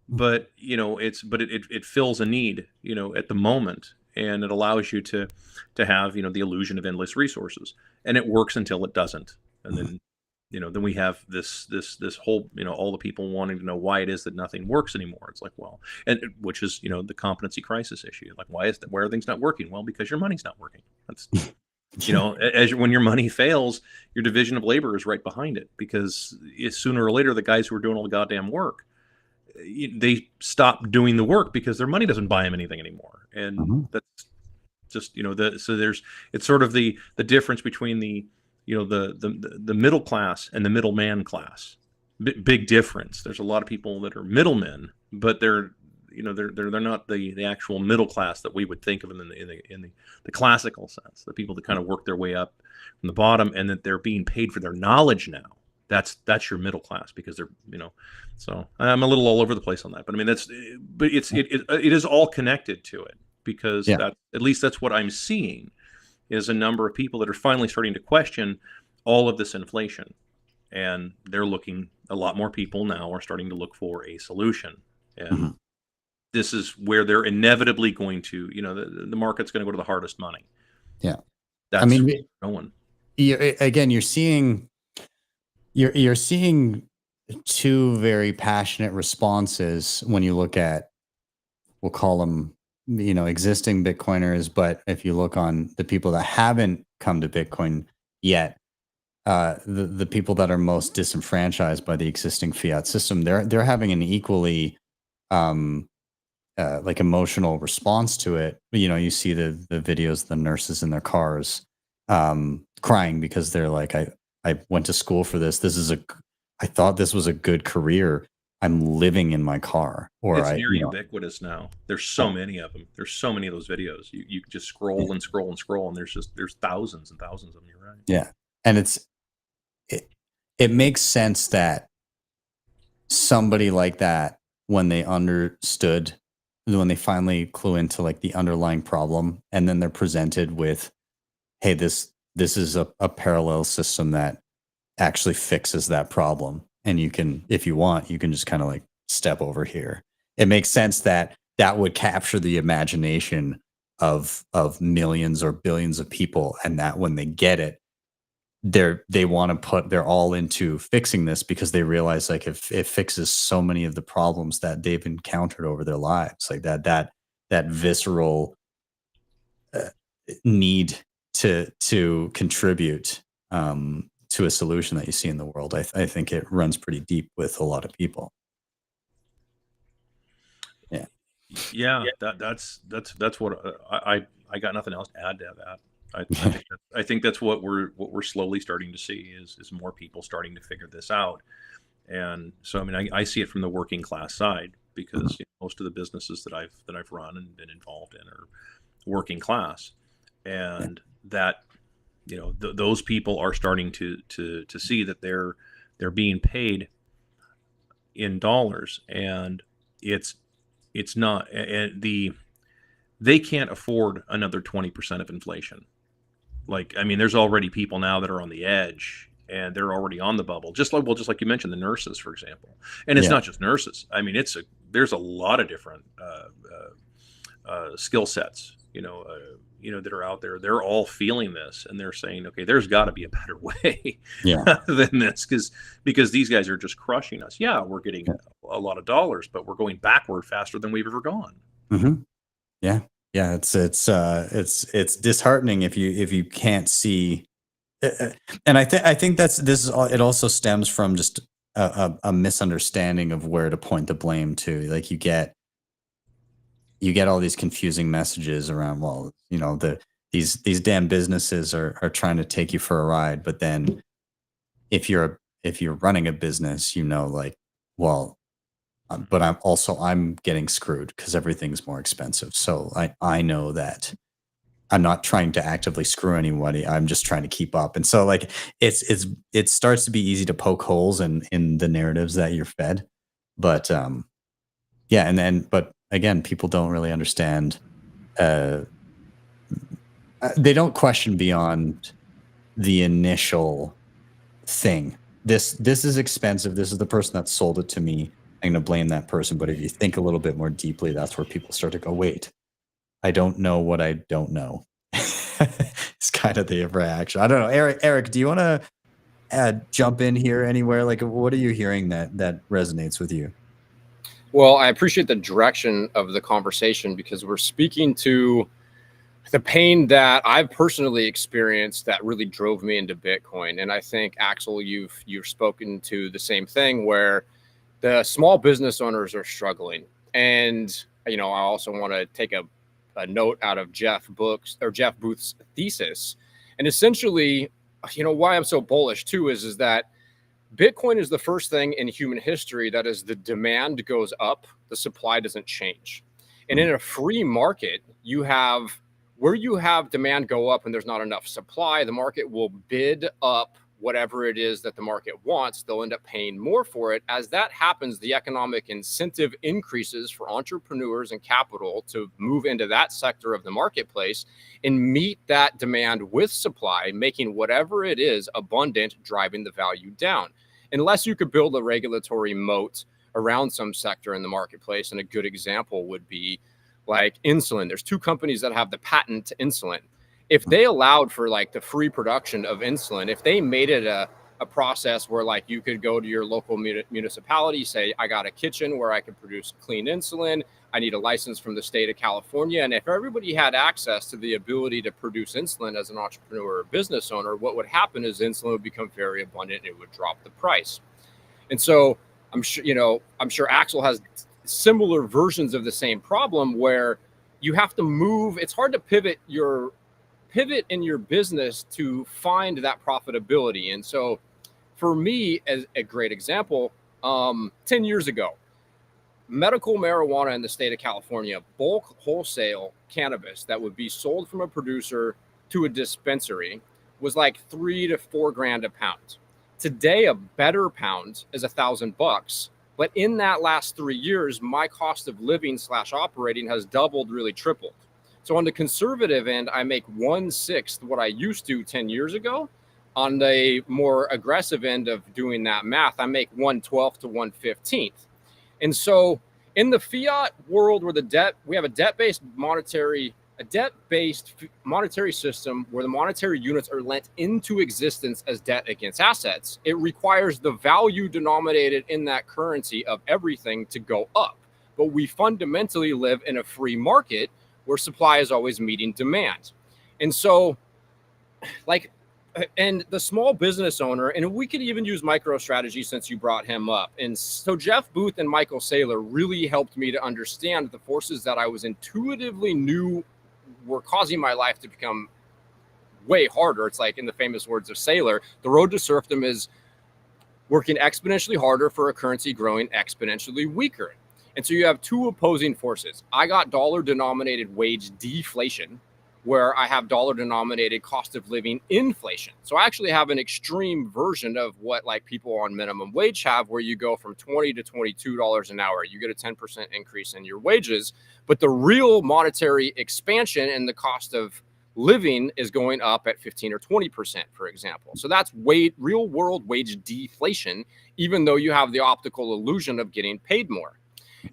but it fills a need, at the moment, and it allows you to have, the illusion of endless resources, and it works until it doesn't. And then, then we have this whole, all the people wanting to know why it is that nothing works anymore. It's like, well, and which is, the competency crisis issue. Like, why are things not working? Well, because your money's not working. That's, when your money fails, your division of labor is right behind it, because sooner or later, the guys who are doing all the goddamn work, they stop doing the work because their money doesn't buy them anything anymore. And that's just, it's sort of the difference between the middle class and the middleman class. Big difference. There's a lot of people that are middlemen, but they're not the actual middle class that we would think of in the classical sense. The people that kind of work their way up from the bottom, and that they're being paid for their knowledge now. That's your middle class, because they're, so I'm a little all over the place on that, but I mean, it is all connected to it, because at least that's what I'm seeing, is a number of people that are finally starting to question all of this inflation, and they're looking, a lot more people now are starting to look for a solution. And this is where they're inevitably going to, the market's going to go to the hardest money. Yeah. That's I mean, no one. again, you're seeing two very passionate responses when you look at, we'll call them, existing Bitcoiners. But if you look on the people that haven't come to Bitcoin yet, the people that are most disenfranchised by the existing fiat system, they're having an equally like emotional response to it. You see the videos of the nurses in their cars crying because they're like, I went to school for this. I thought this was a good career. I'm living in my car. Or it's near ubiquitous now. There's so many of them. There's so many of those videos. You can just scroll and scroll and scroll, and there's thousands and thousands of them. You're right. Yeah, and it makes sense that somebody like that, when they finally clue into like the underlying problem, and then they're presented with, hey, this is a parallel system that actually fixes that problem, and you can, if you want, you can just kind of like step over here. It makes sense that would capture the imagination of millions or billions of people, and that when they get it, they want to put their all into fixing this, because they realize like if it fixes so many of the problems that they've encountered over their lives, like that visceral need to contribute to a solution that you see in the world. I think it runs pretty deep with a lot of people. Yeah, that's what I got nothing else to add to that. I think that's what we're slowly starting to see is more people starting to figure this out. And so, I mean, I see it from the working class side, because most of the businesses that I've run and been involved in are working class, and that those people are starting to see that they're being paid in dollars, and it's not, and they can't afford another 20% of inflation. Like, I mean, there's already people now that are on the edge, and they're already on the bubble. Just like you mentioned, the nurses, for example. And it's not just nurses. I mean, there's a lot of different skill sets, that are out there. They're all feeling this, and they're saying, okay, there's got to be a better way than this, because these guys are just crushing us. Yeah, we're getting a lot of dollars, but we're going backward faster than we've ever gone. Mm-hmm. Yeah. Yeah, it's disheartening if you can't see, and I think it also stems from just a misunderstanding of where to point the blame to. Like you get all these confusing messages around, well, these damn businesses are trying to take you for a ride, but then if you're running a business, like, well, but I'm getting screwed because everything's more expensive. So I know that I'm not trying to actively screw anybody. I'm just trying to keep up. And so like it starts to be easy to poke holes in the narratives that you're fed. But but again, people don't really understand. They don't question beyond the initial thing. This is expensive. This is the person that sold it to me. I'm going to blame that person. But if you think a little bit more deeply, that's where people start to go, wait, I don't know what I don't know. It's kind of the reaction. I don't know. Eric, do you want to jump in here anywhere? Like, what are you hearing that resonates with you? Well, I appreciate the direction of the conversation, because we're speaking to the pain that I've personally experienced that really drove me into Bitcoin. And I think, Axel, you've spoken to the same thing, where the small business owners are struggling. And, I also want to take a note out of Jeff Booth's thesis. And essentially, why I'm so bullish too is that Bitcoin is the first thing in human history that as the demand goes up, the supply doesn't change. And in a free market, where you have demand go up and there's not enough supply, the market will bid up whatever it is that the market wants. They'll end up paying more for it. As that happens, the economic incentive increases for entrepreneurs and capital to move into that sector of the marketplace and meet that demand with supply, making whatever it is abundant, driving the value down. Unless you could build a regulatory moat around some sector in the marketplace. And a good example would be like insulin. There's two companies that have the patent to insulin. If they allowed for like the free production of insulin, if they made it a process where like you could go to your local municipality, say, I got a kitchen where I can produce clean insulin, I need a license from the state of California. And if everybody had access to the ability to produce insulin as an entrepreneur or business owner, what would happen is insulin would become very abundant and it would drop the price. And so I'm sure Axel has similar versions of the same problem where you have to move. It's hard to pivot in your business to find that profitability. And so for me, as a great example, 10 years ago, medical marijuana in the state of California, bulk wholesale cannabis that would be sold from a producer to a dispensary was like $3 to $4 grand a pound. Today, a better pound is $1,000. But in that last 3 years, my cost of living / operating has doubled, really tripled. So on the conservative end, I make 1/6 what I used to 10 years ago. On the more aggressive end of doing that math, I make 1/12 to 1/15. And so in the fiat world where we have a debt-based monetary system where the monetary units are lent into existence as debt against assets, it requires the value denominated in that currency of everything to go up. But we fundamentally live in a free market where supply is always meeting demand. And so and the small business owner, and we could even use MicroStrategy since you brought him up. And so Jeff Booth and Michael Saylor really helped me to understand the forces that I was intuitively knew were causing my life to become way harder. It's like in the famous words of Saylor, the road to serfdom is working exponentially harder for a currency growing exponentially weaker. And so you have two opposing forces. I got dollar denominated wage deflation, where I have dollar denominated cost of living inflation. So I actually have an extreme version of what like people on minimum wage have, where you go from $20 to $22 an hour. You get a 10% increase in your wages, but the real monetary expansion and the cost of living is going up at 15 or 20%, for example. So that's real world wage deflation, even though you have the optical illusion of getting paid more.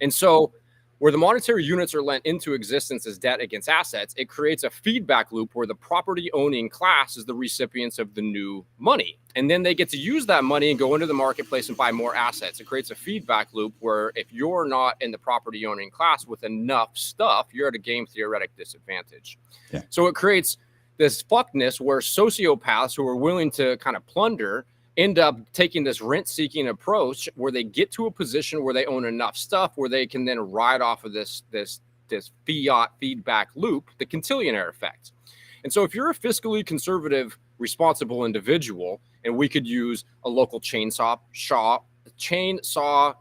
And so where the monetary units are lent into existence as debt against assets, it creates a feedback loop where the property owning class is the recipients of the new money. And then they get to use that money and go into the marketplace and buy more assets. It creates a feedback loop where if you're not in the property owning class with enough stuff, you're at a game theoretic disadvantage. Yeah. So it creates this fuckness where sociopaths who are willing to kind of plunder end up taking this rent-seeking approach where they get to a position where they own enough stuff where they can then ride off of this fiat feedback loop, the cantillionaire effect. And so if you're a fiscally conservative, responsible individual, and we could use a local chainsaw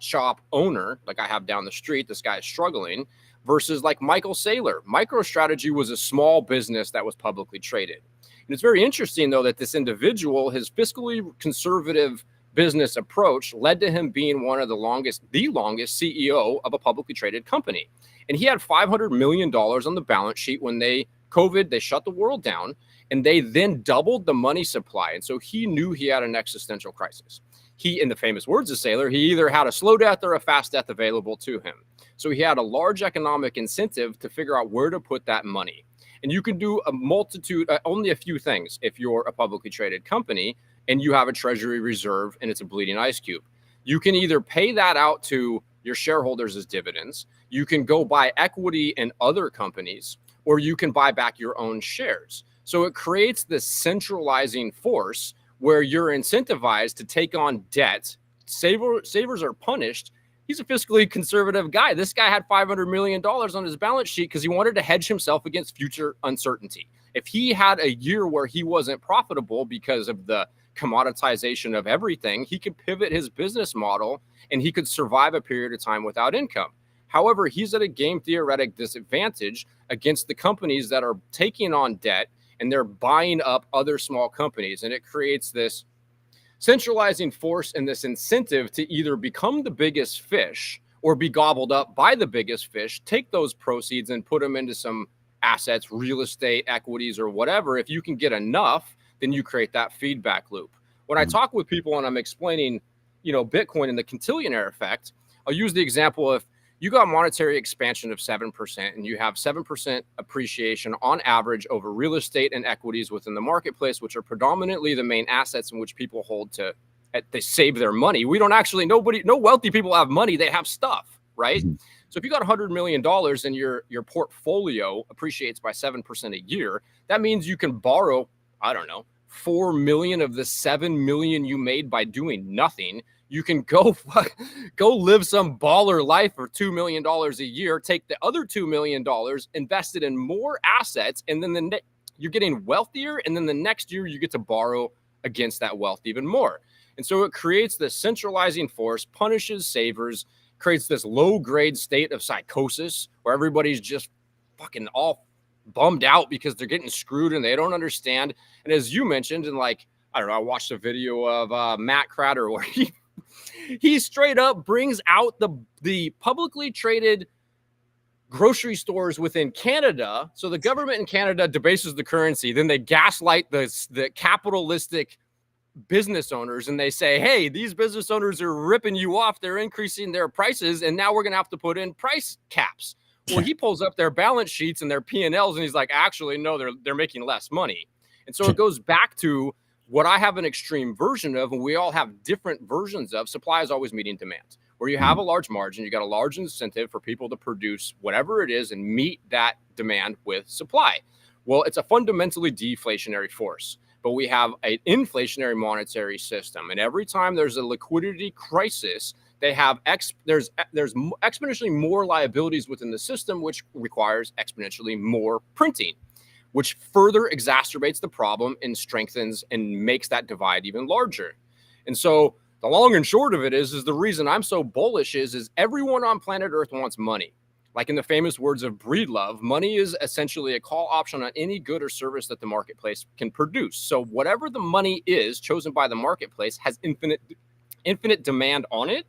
shop owner, like I have down the street, this guy is struggling, versus like Michael Saylor. MicroStrategy was a small business that was publicly traded. And it's very interesting, though, that this individual, his fiscally conservative business approach led to him being the longest CEO of a publicly traded company. And he had $500 million on the balance sheet when they shut the world down, and they then doubled the money supply. And so he knew he had an existential crisis. He, in the famous words of Saylor, he either had a slow death or a fast death available to him. So he had a large economic incentive to figure out where to put that money. And you can do a multitude, only a few things if you're a publicly traded company and you have a treasury reserve and it's a bleeding ice cube. You can either pay that out to your shareholders as dividends, you can go buy equity in other companies, or you can buy back your own shares. So it creates this centralizing force where you're incentivized to take on debt. Savers are punished. He's a fiscally conservative guy. This guy had $500 million on his balance sheet because he wanted to hedge himself against future uncertainty. If he had a year where he wasn't profitable because of the commoditization of everything, he could pivot his business model and he could survive a period of time without income. However, he's at a game theoretic disadvantage against the companies that are taking on debt and they're buying up other small companies. And it creates this centralizing force and this incentive to either become the biggest fish or be gobbled up by the biggest fish, take those proceeds and put them into some assets, real estate, equities, or whatever. If you can get enough, then you create that feedback loop. When I talk with people and I'm explaining, Bitcoin and the cantillionaire effect, I'll use the example of you got monetary expansion of 7%, and you have 7% appreciation on average over real estate and equities within the marketplace, which are predominantly the main assets in which people hold to, they save their money. We don't actually, no wealthy people have money, they have stuff, right? Mm-hmm. So if you got $100 million and your portfolio appreciates by 7% a year, that means you can borrow, I don't know, 4 million of the 7 million you made by doing nothing. You can go live some baller life for $2 million a year, take the other $2 million, invest it in more assets, and then you're getting wealthier, and then the next year you get to borrow against that wealth even more. And so it creates this centralizing force, punishes savers, creates this low-grade state of psychosis where everybody's just fucking all bummed out because they're getting screwed and they don't understand. And as you mentioned, and like, I don't know, I watched a video of Matt Cratter where he straight up brings out the publicly traded grocery stores within Canada. So the government in Canada debases the currency. Then they gaslight the capitalistic business owners, and they say, hey, these business owners are ripping you off. They're increasing their prices, and now we're going to have to put in price caps. Well, he pulls up their balance sheets and their P&Ls, and he's like, actually, no, they're making less money. And so it goes back to what I have an extreme version of, and we all have different versions of. Supply is always meeting demand. Where you have a large margin, you got a large incentive for people to produce whatever it is and meet that demand with supply. Well, it's a fundamentally deflationary force. But we have an inflationary monetary system, and every time there's a liquidity crisis, they have there's exponentially more liabilities within the system, which requires exponentially more printing, which further exacerbates the problem and strengthens and makes that divide even larger. And so the long and short of it is the reason I'm so bullish is everyone on planet Earth wants money. Like in the famous words of Breedlove, money is essentially a call option on any good or service that the marketplace can produce. So whatever the money is chosen by the marketplace has infinite demand on it.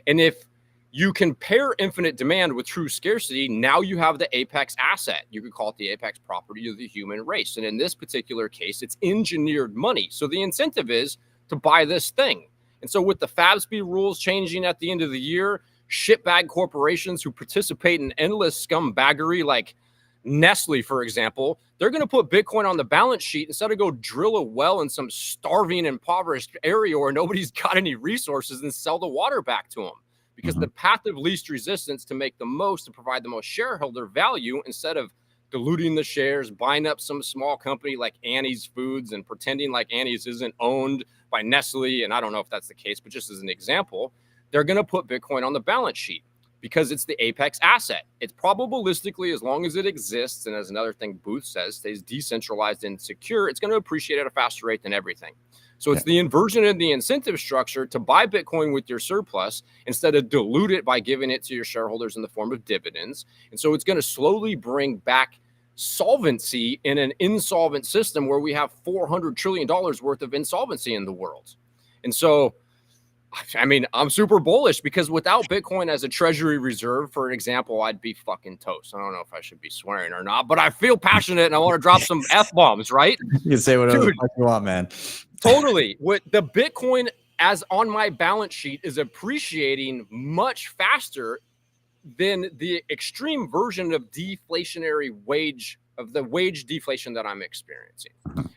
And if you can pair infinite demand with true scarcity, now you have the apex asset. You could call it the apex property of the human race. And in this particular case, it's engineered money. So the incentive is to buy this thing. And so with the FABSB rules changing at the end of the year, shitbag corporations who participate in endless scumbaggery like Nestle, for example, they're going to put Bitcoin on the balance sheet instead of go drill a well in some starving, impoverished area where nobody's got any resources and sell the water back to them. Because the path of least resistance to make the most, to provide the most shareholder value, instead of diluting the shares, buying up some small company like Annie's Foods and pretending like Annie's isn't owned by Nestle, and I don't know if that's the case, but just as an example, they're going to put Bitcoin on the balance sheet because it's the apex asset. It's probabilistically, as long as it exists, and as another thing Booth says, stays decentralized and secure, it's going to appreciate at a faster rate than everything. So it's the inversion in the incentive structure to buy Bitcoin with your surplus instead of dilute it by giving it to your shareholders in the form of dividends. And so it's going to slowly bring back solvency in an insolvent system where we have $400 trillion worth of insolvency in the world. And so, I mean, I'm super bullish because without Bitcoin as a treasury reserve, for example, I'd be fucking toast. I don't know if I should be swearing or not, but I feel passionate and I want to drop some F-bombs, right? You can say whatever you want, man. Totally. With the Bitcoin as on my balance sheet is appreciating much faster than the extreme version of deflationary wage deflation that I'm experiencing.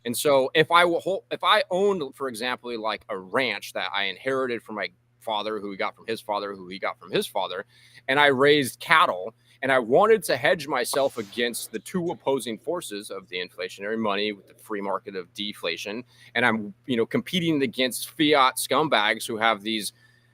And so if I owned, for example, like a ranch that I inherited from my father, who he got from his father, who he got from his father, and I raised cattle, and I wanted to hedge myself against the two opposing forces of the inflationary money with the free market of deflation, and I'm, competing against fiat scumbags who have these,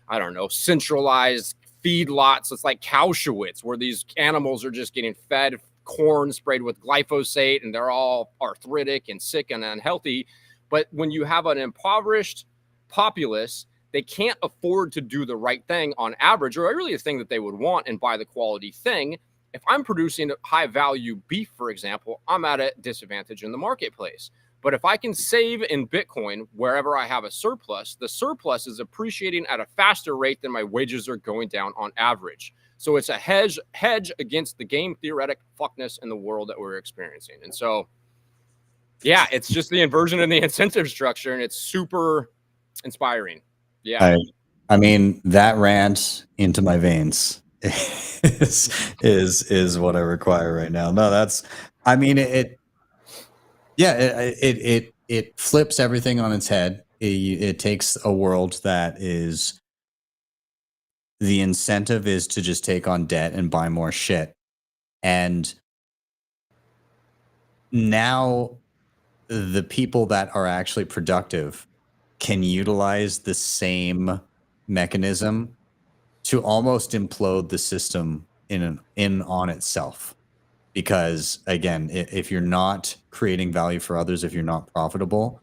I don't know, centralized feedlots. It's like Cowshewitz, where these animals are just getting fed corn sprayed with glyphosate and they're all arthritic and sick and unhealthy. But when you have an impoverished populace, they can't afford to do the right thing on average, or really a thing that they would want and buy the quality thing. If I'm producing high value beef, for example, I'm at a disadvantage in the marketplace. But if I can save in Bitcoin wherever I have a surplus, the surplus is appreciating at a faster rate than my wages are going down on average. So it's a hedge against the game theoretic fuckness in the world that we're experiencing. And so, yeah, it's just the inversion in the incentive structure, and it's super inspiring. Yeah. I mean, that rant into my veins. is what I require right now. No, that's, I mean, it flips everything on its head. It takes a world that is, the incentive is to just take on debt and buy more shit. And now the people that are actually productive can utilize the same mechanism to almost implode the system in on itself. Because again, if you're not creating value for others, if you're not profitable,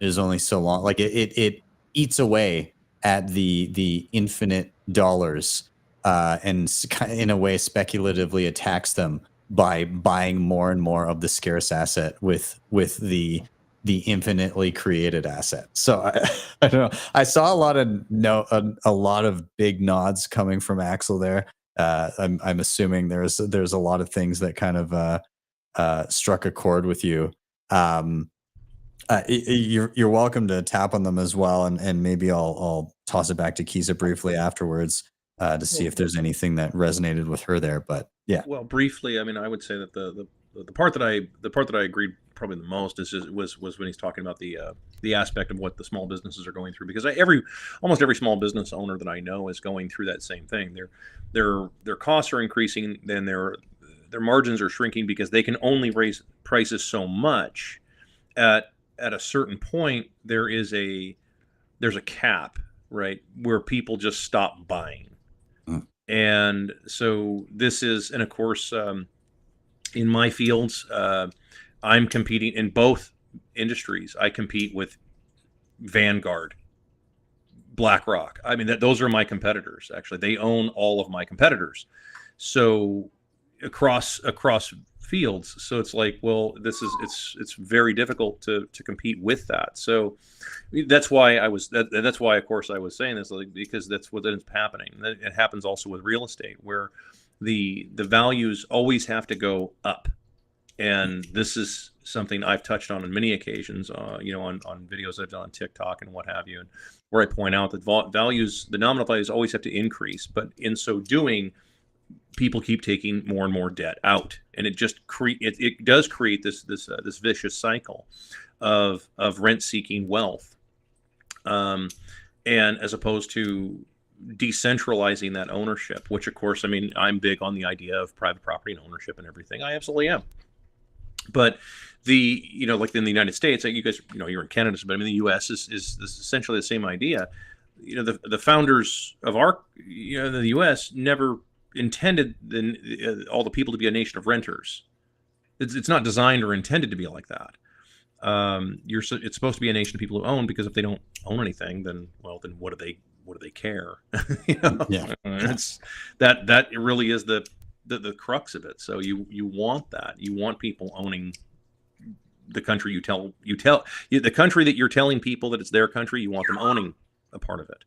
there's only so long. Like it eats away at the infinite dollars, and in a way speculatively attacks them by buying more and more of the scarce asset with the infinitely created asset. So I don't know. I saw a lot of big nods coming from Axel there. I'm assuming there's a lot of things that kind of struck a chord with you. You're welcome to tap on them as well, and maybe I'll toss it back to Keysa briefly afterwards to see if there's anything that resonated with her there. But yeah. Well, briefly, I mean, I would say that the part that I agreed probably the most was when he's talking about the aspect of what the small businesses are going through, because almost every small business owner that I know is going through that same thing. Their costs are increasing, then their margins are shrinking because they can only raise prices so much. At a certain point, there's a cap, right, where people just stop buying. And so this is, and of course, in my fields, I'm competing in both industries. I compete with Vanguard, BlackRock. I mean, those are my competitors. Actually, they own all of my competitors. So across fields, so it's like, well, it's very difficult to compete with that. So that's why that's why, of course, I was saying this, like, because that's what is happening. It happens also with real estate, where the values always have to go up. And this is something I've touched on many occasions, on videos I've done on TikTok and what have you, and where I point out that the nominal values always have to increase, but in so doing, people keep taking more and more debt out, and it just it does create this vicious cycle of rent-seeking wealth, and as opposed to decentralizing that ownership, which, of course, I mean, I'm big on the idea of private property and ownership and everything. I absolutely am. But like in the United States, like you guys, you're in Canada, but I mean, the U.S. is essentially the same idea. The founders of the U.S. never intended all the people to be a nation of renters. It's not designed or intended to be like that. It's supposed to be a nation of people who own, because if they don't own anything, then what do they care? Yeah. It's that it really is the crux of it. So you want that. You want people owning the country. The country that you're telling people that it's their country, you want them owning a part of it.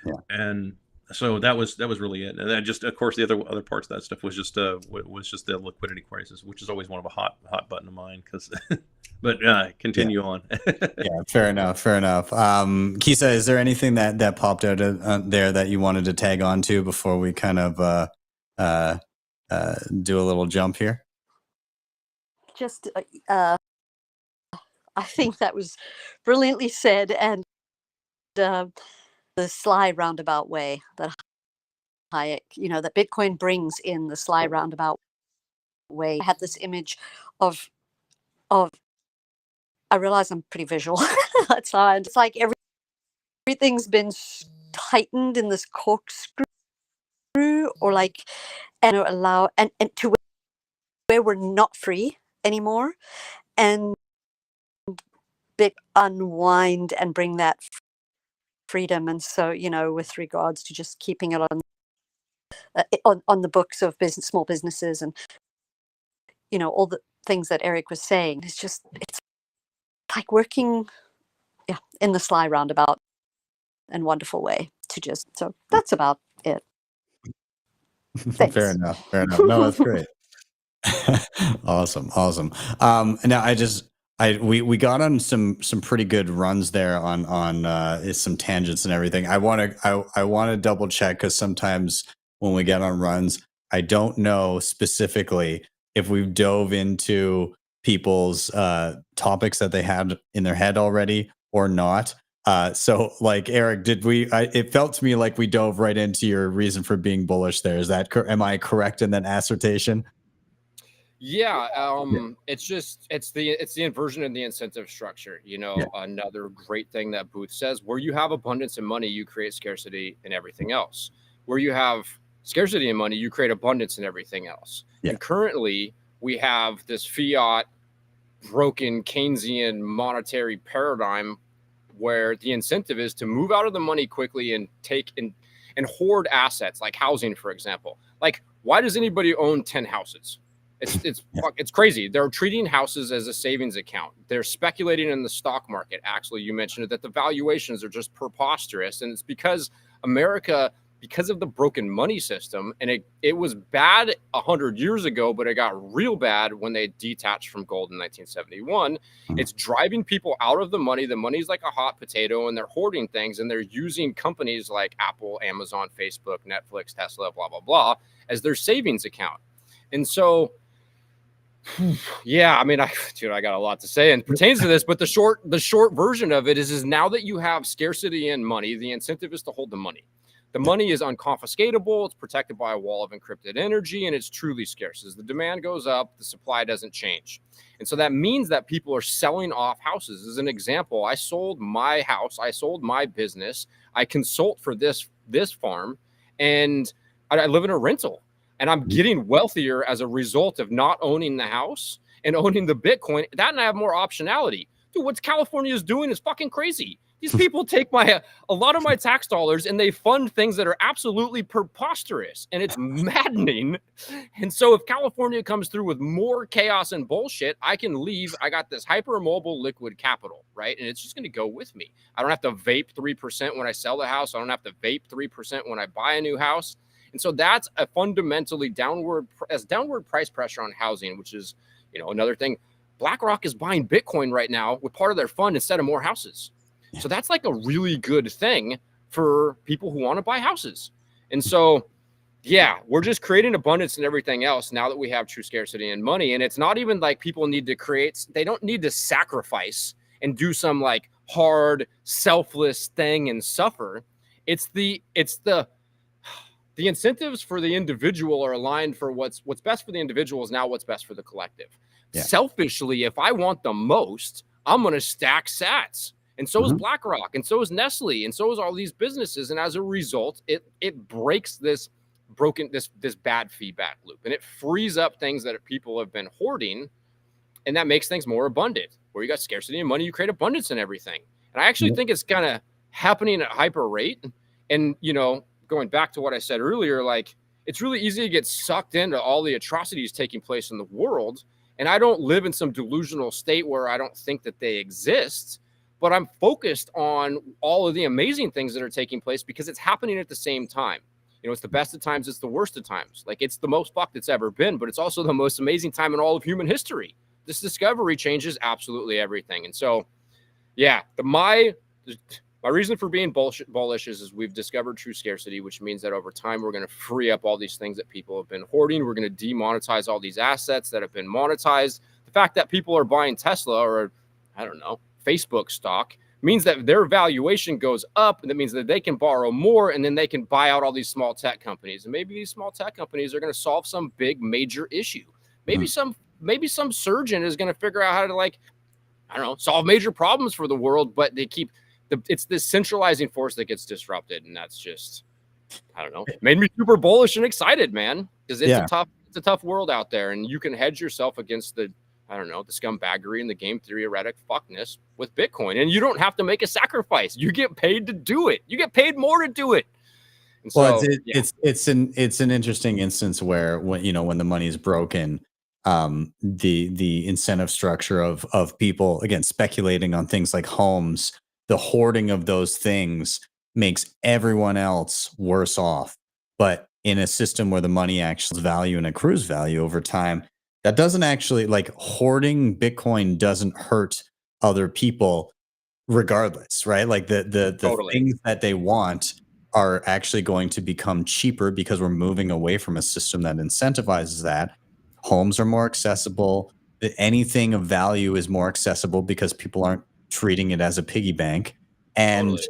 Yeah. And so that was really it. And then just, of course, the other parts of that stuff was just the liquidity crisis, which is always one of a hot button of mine. But continue on. Yeah, fair enough. Keysa, is there anything that popped out there that you wanted to tag on to before we kind of do a little jump here? Just, I think that was brilliantly said, and the sly roundabout way that Hayek, that Bitcoin brings in, the sly roundabout way. I had this image of I realize I'm pretty visual. It's like everything's been tightened in this corkscrew, or like, and allow and to where we're not free anymore, and unwind and bring that freedom. And so, with regards to just keeping it on the books of small businesses, and all the things that Eric was saying, it's like working in the sly roundabout and wonderful way so that's about it. Fair enough. No, that's great. Awesome. Now we got on some pretty good runs there on some tangents and everything. I want to double check, because sometimes when we get on runs. I don't know specifically if we've dove into people's topics that they had in their head already or not. So like Eric, did we, it felt to me like we dove right into your reason for being bullish there. Is that, am I correct in that assertion? Yeah, it's the inversion in the incentive structure. You know, another great thing that Booth says, where you have abundance in money, you create scarcity in everything else. Where you have scarcity in money, you create abundance in everything else. And currently we have this fiat broken Keynesian monetary paradigm where the incentive is to move out of the money quickly and take and hoard assets like housing, for example. Like, why does anybody own 10 houses? It's crazy. They're treating houses as a savings account. They're speculating in the stock market. Actually, you mentioned it, that the valuations are just preposterous. And it's because America, because of the broken money system, and it was bad 100 years ago, but it got real bad when they detached from gold in 1971. It's driving people out of the money. The money's like a hot potato, and they're hoarding things, and they're using companies like Apple, Amazon, Facebook, Netflix, Tesla, blah, blah, blah, as their savings account. And so, yeah, I mean, I got a lot to say and pertains to this, but the short version of it is now that you have scarcity in money, the incentive is to hold the money. The money is unconfiscatable. It's protected by a wall of encrypted energy, and it's truly scarce. As the demand goes up, the supply doesn't change. And so that means that people are selling off houses. As an example, I sold my house. I sold my business. I consult for this farm, and I live in a rental. And I'm getting wealthier as a result of not owning the house and owning the Bitcoin. That, and I have more optionality. Dude, what California is doing is fucking crazy. These people take a lot of my tax dollars and they fund things that are absolutely preposterous, and it's maddening. And so if California comes through with more chaos and bullshit, I can leave. I got this hyper-mobile liquid capital, right? And it's just going to go with me. I don't have to vape 3% when I sell the house. I don't have to vape 3% when I buy a new house. And so that's a fundamentally downward price pressure on housing, which is, you know, another thing. BlackRock is buying Bitcoin right now with part of their fund instead of more houses. So that's like a really good thing for people who want to buy houses. And so, yeah, we're just creating abundance and everything else now that we have true scarcity in money. And it's not even like people need to they don't need to sacrifice and do some like hard, selfless thing and suffer. It's the incentives for the individual are aligned for what's best for the individual is now what's best for the collective. Selfishly, if I want the most, I'm going to stack sats. And so is BlackRock, and so is Nestle, and so is all these businesses. And as a result, it breaks this bad feedback loop, and it frees up things that people have been hoarding, and that makes things more abundant. Where you got scarcity in money, you create abundance in everything. And I actually think it's kind of happening at hyper rate. And, you know, going back to what I said earlier, like, it's really easy to get sucked into all the atrocities taking place in the world. And I don't live in some delusional state where I don't think that they exist, but I'm focused on all of the amazing things that are taking place because it's happening at the same time. You know, it's the best of times, it's the worst of times. Like, it's the most fucked it's ever been, but it's also the most amazing time in all of human history. This discovery changes absolutely everything. And so, yeah, my reason for being bullish is we've discovered true scarcity, which means that over time, we're going to free up all these things that people have been hoarding. We're going to demonetize all these assets that have been monetized. The fact that people are buying Tesla or, I don't know, Facebook stock means that their valuation goes up, and that means that they can borrow more, and then they can buy out all these small tech companies. And maybe these small tech companies are going to solve some big major issue. Maybe some surgeon is going to figure out how to, like, I don't know, solve major problems for the world, but they keep it's this centralizing force that gets disrupted, and that's just, I don't know, made me super bullish and excited, man, because it's a tough world out there, and you can hedge yourself against the, I don't know, the scumbaggery and the game theoretic fuckness with Bitcoin. And you don't have to make a sacrifice. You get paid to do it. You get paid more to do it. And so, well, it's an interesting instance where when the money is broken, the incentive structure of people, again, speculating on things like homes, the hoarding of those things makes everyone else worse off. But in a system where the money actually has value and accrues value over time, that doesn't actually, like, hoarding Bitcoin doesn't hurt other people regardless, right? Like the Totally. things that they want are actually going to become cheaper because we're moving away from a system that incentivizes that. Homes are more accessible. Anything of value is more accessible because people aren't treating it as a piggy bank. And Totally.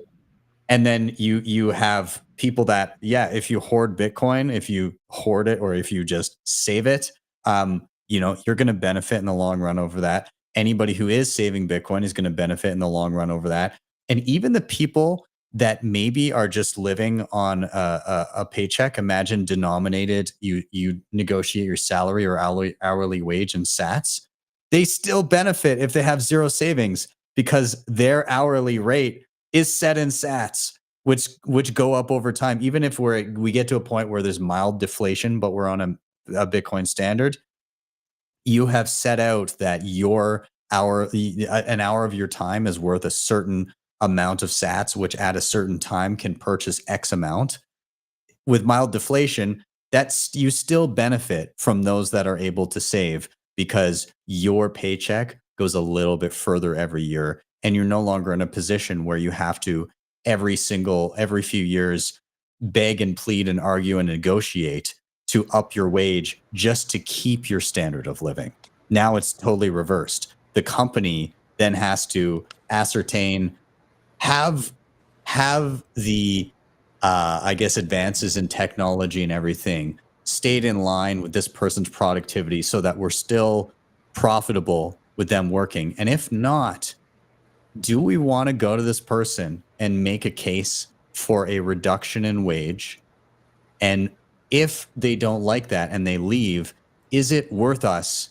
and then you have people that, yeah, if you hoard Bitcoin, if you hoard it, or if you just save it, you know, you're going to benefit in the long run over that. Anybody who is saving Bitcoin is going to benefit in the long run over that. And even the people that maybe are just living on a paycheck, imagine denominated, you negotiate your salary or hourly wage in sats, they still benefit if they have zero savings because their hourly rate is set in sats, which go up over time. Even if we get to a point where there's mild deflation, but we're on a Bitcoin standard, you have set out that your an hour of your time is worth a certain amount of sats, which at a certain time can purchase X amount. With mild deflation, you still benefit from those that are able to save because your paycheck goes a little bit further every year, and you're no longer in a position where you have to every few years beg and plead and argue and negotiate to up your wage just to keep your standard of living. Now it's totally reversed. The company then has to ascertain, have the I guess advances in technology and everything stayed in line with this person's productivity so that we're still profitable with them working. And if not, do we want to go to this person and make a case for a reduction in wage? And if they don't like that and they leave, is it worth us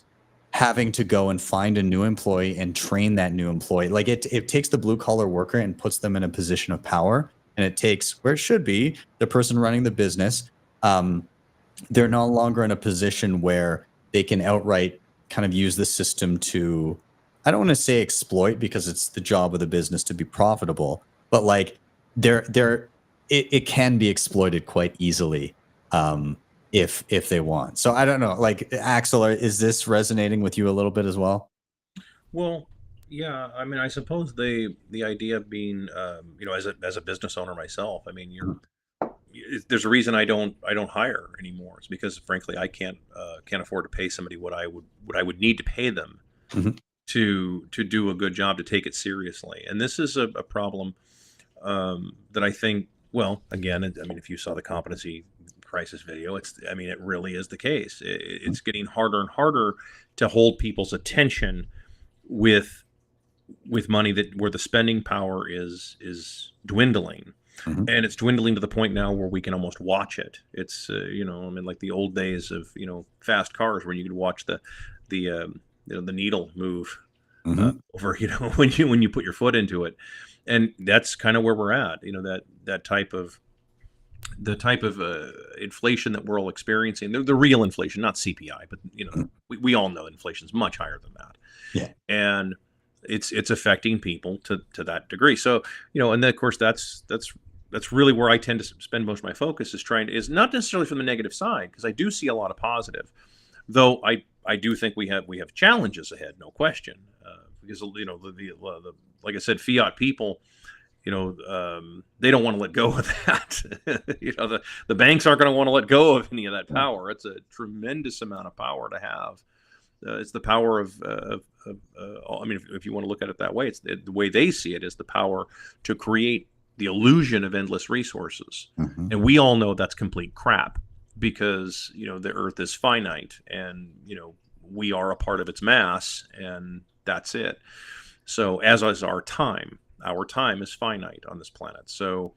having to go and find a new employee and train that new employee? Like it takes the blue collar worker and puts them in a position of power, and it takes, where it should be, the person running the business. They're no longer in a position where they can outright kind of use the system to, I don't want to say exploit, because it's the job of the business to be profitable, but like it can be exploited quite easily if they want. So I don't know, like, Axel, is this resonating with you a little bit as well? Well, yeah. I mean, I suppose the idea of being, you know, as a business owner myself, I mean, there's a reason I don't hire anymore. It's because, frankly, I can't afford to pay somebody what I would need to pay them to do a good job, to take it seriously. And this is a problem that I think, well, again, I mean, if you saw the competency crisis video, I mean, it really is the case. It's getting harder and harder to hold people's attention with money where the spending power is dwindling. And it's dwindling to the point now where we can almost watch it. It's you know, I mean, like the old days of, you know, fast cars, where you could watch the you know, the needle move over, you know, when you put your foot into it. And that's kind of where we're at. You know, that type of inflation that we're all experiencing, the real inflation, not CPI, but, you know, we all know inflation is much higher than that. Yeah. And it's affecting people to that degree. So, you know, and then of course that's really where I tend to spend most of my focus, is not necessarily from the negative side, because I do see a lot of positive, though I do think we have challenges ahead, no question, because, you know, the like I said, Fiat people, you know, they don't want to let go of that. You know, the banks aren't going to want to let go of any of that power. It's a tremendous amount of power to have. It's the power of I mean, if you want to look at it that way, it's the way they see it is the power to create the illusion of endless resources. And we all know that's complete crap, because, you know, the earth is finite, and, you know, we are a part of its mass, and that's it. So as is our time is finite on this planet. So,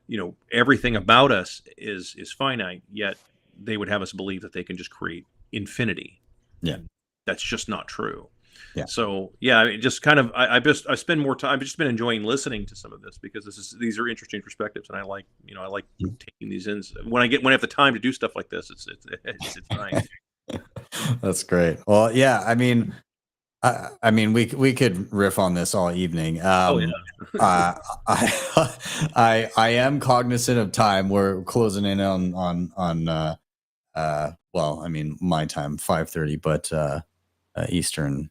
you know, everything about us is finite, yet they would have us believe that they can just create infinity. Yeah. That's just not true. Yeah. So yeah, I mean, just kind of, I spend more time. I've just been enjoying listening to some of this, because these are interesting perspectives, and I like taking these in. When I have the time to do stuff like this, it's nice. That's great. Well, yeah, I mean, we could riff on this all evening. I am cognizant of time. We're closing in on well, I mean, my time, 5:30, but Eastern,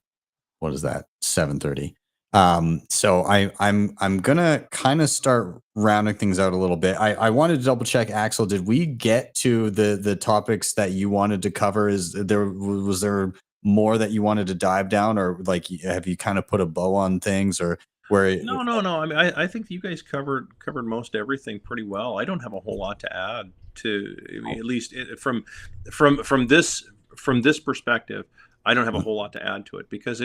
what is that, 7:30? So I'm gonna kind of start rounding things out a little bit. I wanted to double check, Axel. Did we get to the topics that you wanted to cover? Was there more that you wanted to dive down, or like have you kind of put a bow on things, or where? No, no, no. I mean, I think you guys covered most everything pretty well. I don't have a whole lot to add to, I mean, at least from this perspective. I don't have a whole lot to add to it because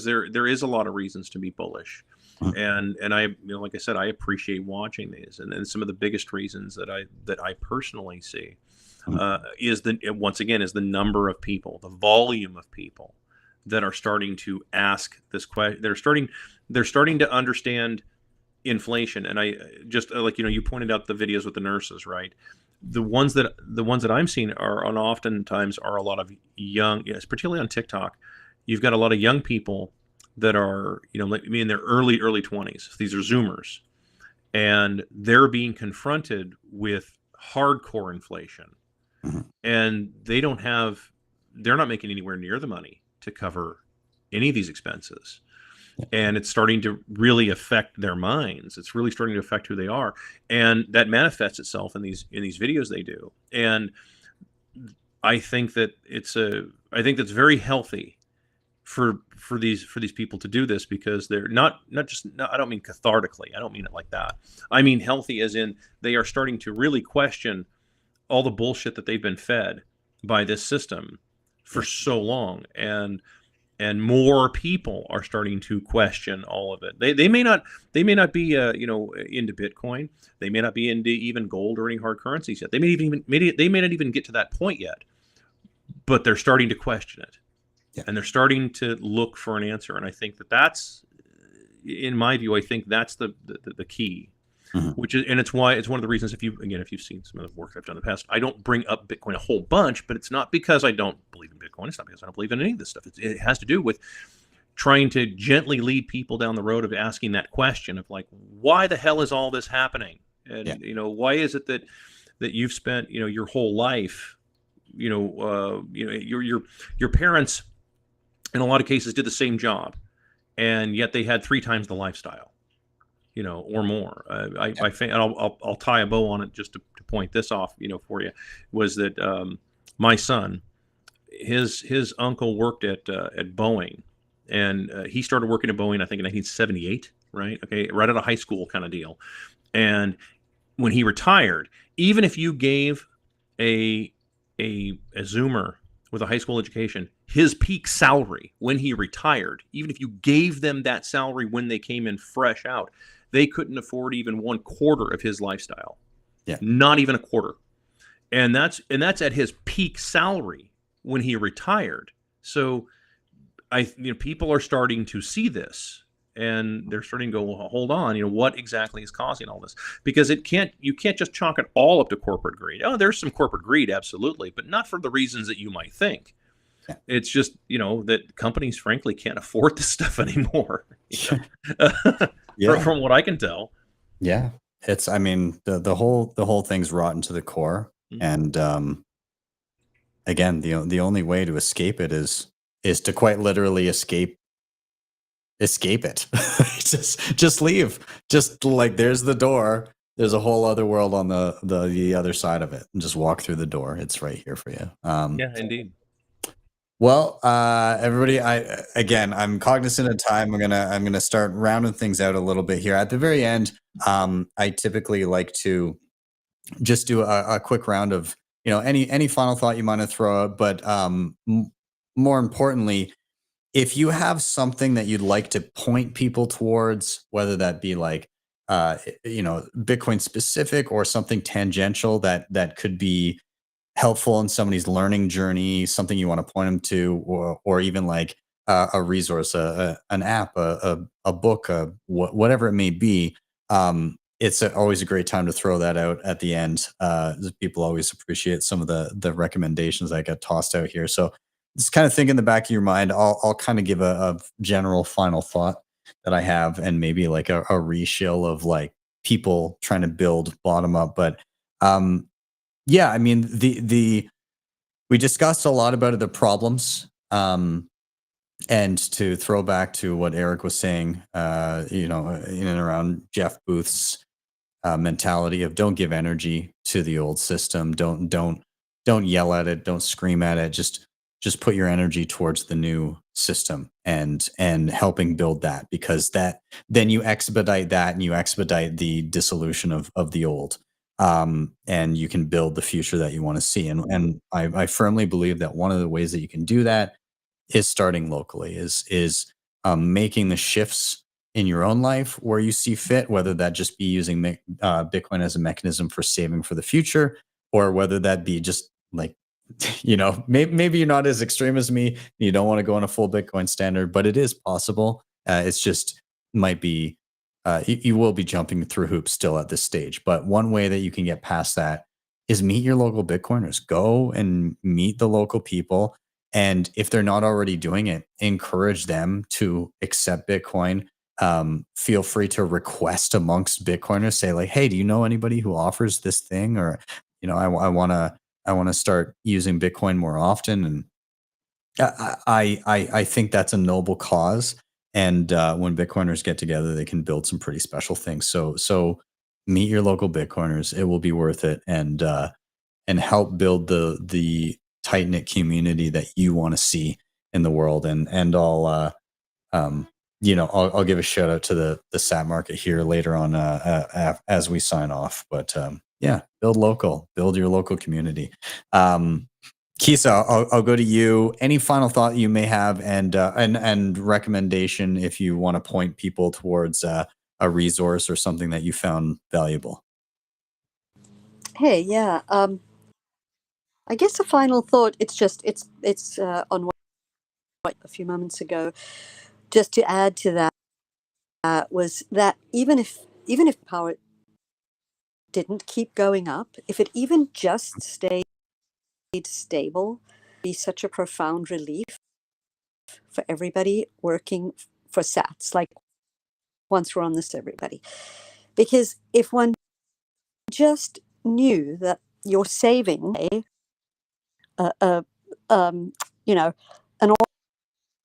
there is a lot of reasons to be bullish, and I, like I said, I appreciate watching these, and some of the biggest reasons that I personally see is once again the number of people, the volume of people that are starting to ask this question. They're starting to understand inflation, and I just like you pointed out the videos with the nurses, right? The ones that I'm seeing are oftentimes are a lot of young, yes, particularly on TikTok. You've got a lot of young people that are like in their early 20s. These are Zoomers, and they're being confronted with hardcore inflation, and they're not making anywhere near the money to cover any of these expenses. And it's starting to really affect their minds. It's really starting to affect who they are, and that manifests itself in these videos they do. And I think that that's very healthy for these people to do this, because they're not just. I don't mean cathartically. I don't mean it like that. I mean healthy as in they are starting to really question all the bullshit that they've been fed by this system for so long, and more people are starting to question all of it. They may not be into Bitcoin. They may not be into even gold or any hard currencies yet. They may not even get to that point yet. But they're starting to question it, and they're starting to look for an answer. And I think that's, in my view, I think that's the key. Which is, and it's one of the reasons, if you've seen some of the work I've done in the past, I don't bring up Bitcoin a whole bunch, but it's not because I don't believe in Bitcoin. It's not because I don't believe in any of this stuff. It has to do with trying to gently lead people down the road of asking that question of like, why the hell is all this happening? And why is it that you've spent your whole life, your parents in a lot of cases did the same job, and yet they had 3 times the lifestyle, or more. I think, and I'll tie a bow on it just to point this off, for you, was that my son, his uncle worked at Boeing, and he started working at Boeing, I think in 1978, right? Okay, right out of high school kind of deal. And when he retired, even if you gave a Zoomer with a high school education his peak salary when he retired, even if you gave them that salary when they came in fresh out, they couldn't afford even 1/4 of his lifestyle. Yeah. Not even a quarter. And that's at his peak salary when he retired. So people are starting to see this, and they're starting to go, well, hold on, what exactly is causing all this? Because you can't just chalk it all up to corporate greed. Oh, there's some corporate greed, absolutely, but not for the reasons that you might think. Yeah. It's just, that companies frankly can't afford this stuff anymore. From what I can tell. Yeah. It's, I mean, the whole thing's rotten to the core. And again, the only way to escape it is to quite literally escape it. just leave. Just like, there's the door. There's a whole other world on the other side of it, and just walk through the door. It's right here for you. Yeah, indeed. Well, everybody, I'm cognizant of time. I'm gonna start rounding things out a little bit here. At the very end, I typically like to just do a quick round of any final thought you want to throw out, but more importantly, if you have something that you'd like to point people towards, whether that be like Bitcoin specific or something tangential that could be helpful in somebody's learning journey, something you want to point them to, or even like a resource, an app, a book, whatever it may be. It's always a great time to throw that out at the end. People always appreciate some of the recommendations that get tossed out here. So just kind of think in the back of your mind. I'll kind of give a general final thought that I have, and maybe like a reshill of like people trying to build bottom up. But yeah, I mean, we discussed a lot about the problems. And to throw back to what Eric was saying, in and around Jeff Booth's mentality of don't give energy to the old system, don't yell at it, don't scream at it, just put your energy towards the new system and helping build that, because then you expedite that and you expedite the dissolution of the old, and you can build the future that you want to see. And I firmly believe that one of the ways that you can do that is starting locally, is making the shifts in your own life where you see fit, whether that just be using Bitcoin as a mechanism for saving for the future, or whether that be just like, maybe you're not as extreme as me. You don't want to go on a full Bitcoin standard, but it is possible. It's just might be, you will be jumping through hoops still at this stage. But one way that you can get past that is meet your local Bitcoiners. Go and meet the local people. And if they're not already doing it, encourage them to accept Bitcoin. Feel free to request amongst Bitcoiners, say like, hey, do you know anybody who offers this thing? Or, I want to start using Bitcoin more often. And I think that's a noble cause. And when Bitcoiners get together, they can build some pretty special things. So meet your local Bitcoiners. It will be worth it. And help build the tight knit community that you want to see in the world. And I'll give a shout out to the SAT market here later on as we sign off. But build local, build your local community. Keysa, I'll go to you. Any final thought you may have, and recommendation if you want to point people towards a resource or something that you found valuable. Hey, yeah. I guess a final thought. It's on what a few moments ago. Just to add to that, was that even if power didn't keep going up, if it even just stayed stable, be such a profound relief for everybody working for SATs. Like, once we're on this, everybody, because if one just knew that you're saving an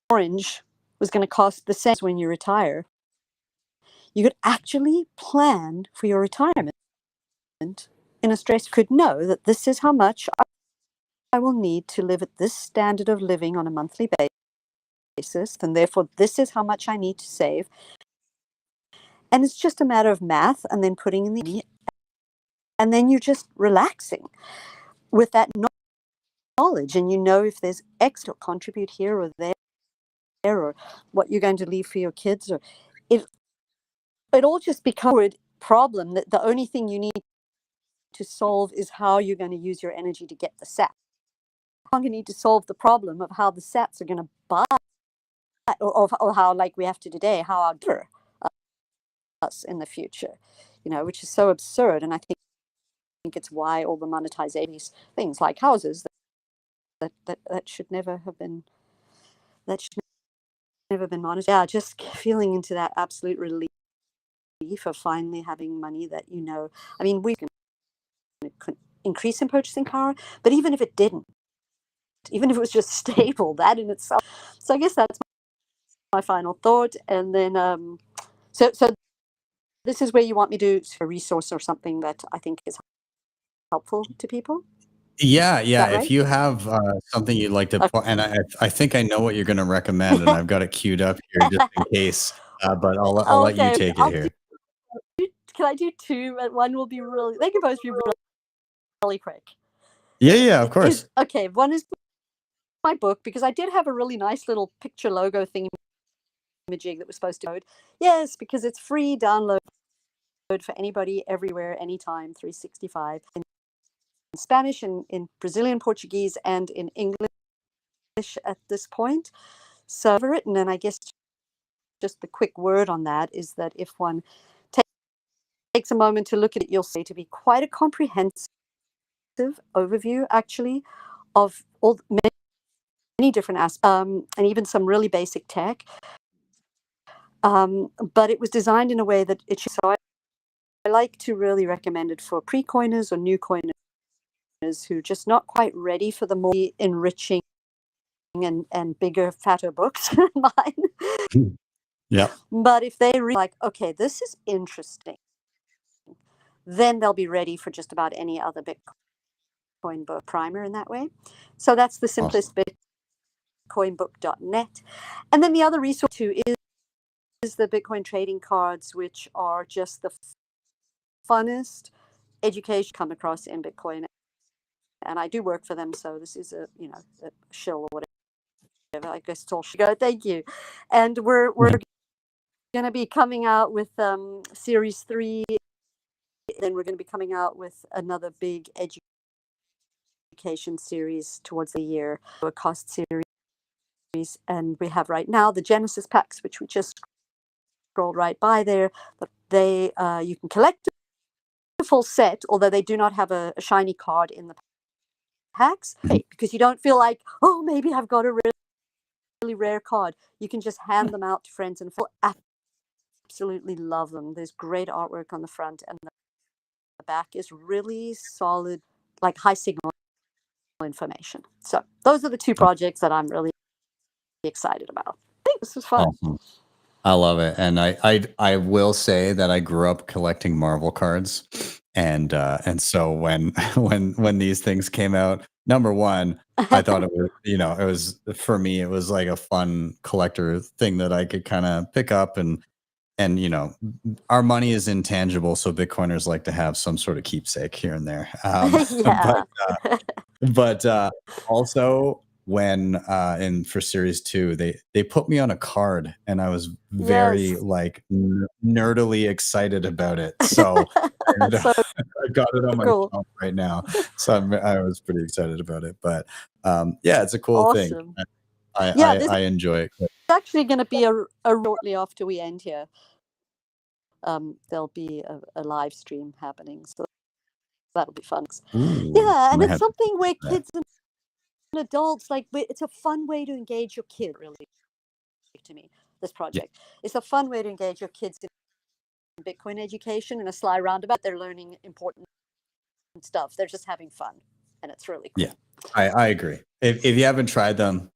orange was going to cost the same as when you retire, you could actually plan for your retirement in a stress. Could know that this is how much I will need to live at this standard of living on a monthly basis, and therefore this is how much I need to save. And it's just a matter of math and then putting in the, and then you're just relaxing with that knowledge, and if there's extra contribute here or there, or what you're going to leave for your kids, or it all just becomes a problem that the only thing you need to solve is how you're going to use your energy to get the SAT. You need to solve the problem of how the SATs are going to buy, or how, like we have to today, how our giver us in the future, which is so absurd. And I think it's why all the monetization things like houses that should never have been monetized. Yeah, just feeling into that absolute relief of finally having money that I mean, we can increase in purchasing power, but even if it didn't, even if it was just stable, that in itself. So I guess that's my final thought. And then so this is where you want me to do a resource or something that I think is helpful to people. Yeah. Right? If you have something you'd like to, and I think I know what you're going to recommend, and I've got it queued up here just in case. But I'll let you take it here. Can I do two? And one will be really. They can both be really quick. Yeah, of course. Okay, one is my book, because I did have a really nice little picture logo thing imaging that was supposed to load. Yes, because it's free download for anybody, everywhere, anytime, 365. In Spanish, in Brazilian Portuguese, and in English at this point. So I've written, and I guess just the quick word on that is that if one takes a moment to look at it, you'll see to be quite a comprehensive overview, actually, of all many different aspects, and even some really basic tech. But it was designed in a way that it should. So I like to really recommend it for pre-coiners or new coiners who are just not quite ready for the more enriching and bigger, fatter books than mine. Yeah. But if they like, okay, this is interesting, then they'll be ready for just about any other Bitcoin book primer in that way. So that's the simplest bitcoinbook.net. And then the other resource too is the Bitcoin trading cards, which are just the funnest education come across in Bitcoin. And I do work for them, so this is a shill or whatever. I guess it's all go. Thank you. And we're going to be coming out with series 3. Then we're going to be coming out with another big education series towards the year, a cost series. And we have right now the Genesis packs, which we just scrolled right by there. But they you can collect the full set, although they do not have a shiny card in the packs, because you don't feel like, oh, maybe I've got a really rare card. You can just hand them out to friends and absolutely love them. There's great artwork on the front, and the back is really solid, like high signal information. So those are the 2 projects that I'm really excited about. I think this was fun. Awesome. I love it. And I will say that I grew up collecting Marvel cards. And so when these things came out, number one, I thought it was, it was, for me, it was like a fun collector thing that I could kind of pick up, and our money is intangible. So Bitcoiners like to have some sort of keepsake here and there. But also when for series 2, they put me on a card, and I was very nerdily excited about it. So I got it on my phone right now. So I was pretty excited about it. But yeah, it's a cool thing. I enjoy it. It's actually going to be a shortly after we end here. There'll be a live stream happening, so that'll be fun. Ooh, yeah, and it's something where kids and adults, like, it's a fun way to engage your kid, really, to me, this project. It's a fun way to engage your kids in Bitcoin education. In a sly roundabout, they're learning important stuff. They're just having fun, and it's really cool. Yeah, I agree. If you haven't tried them,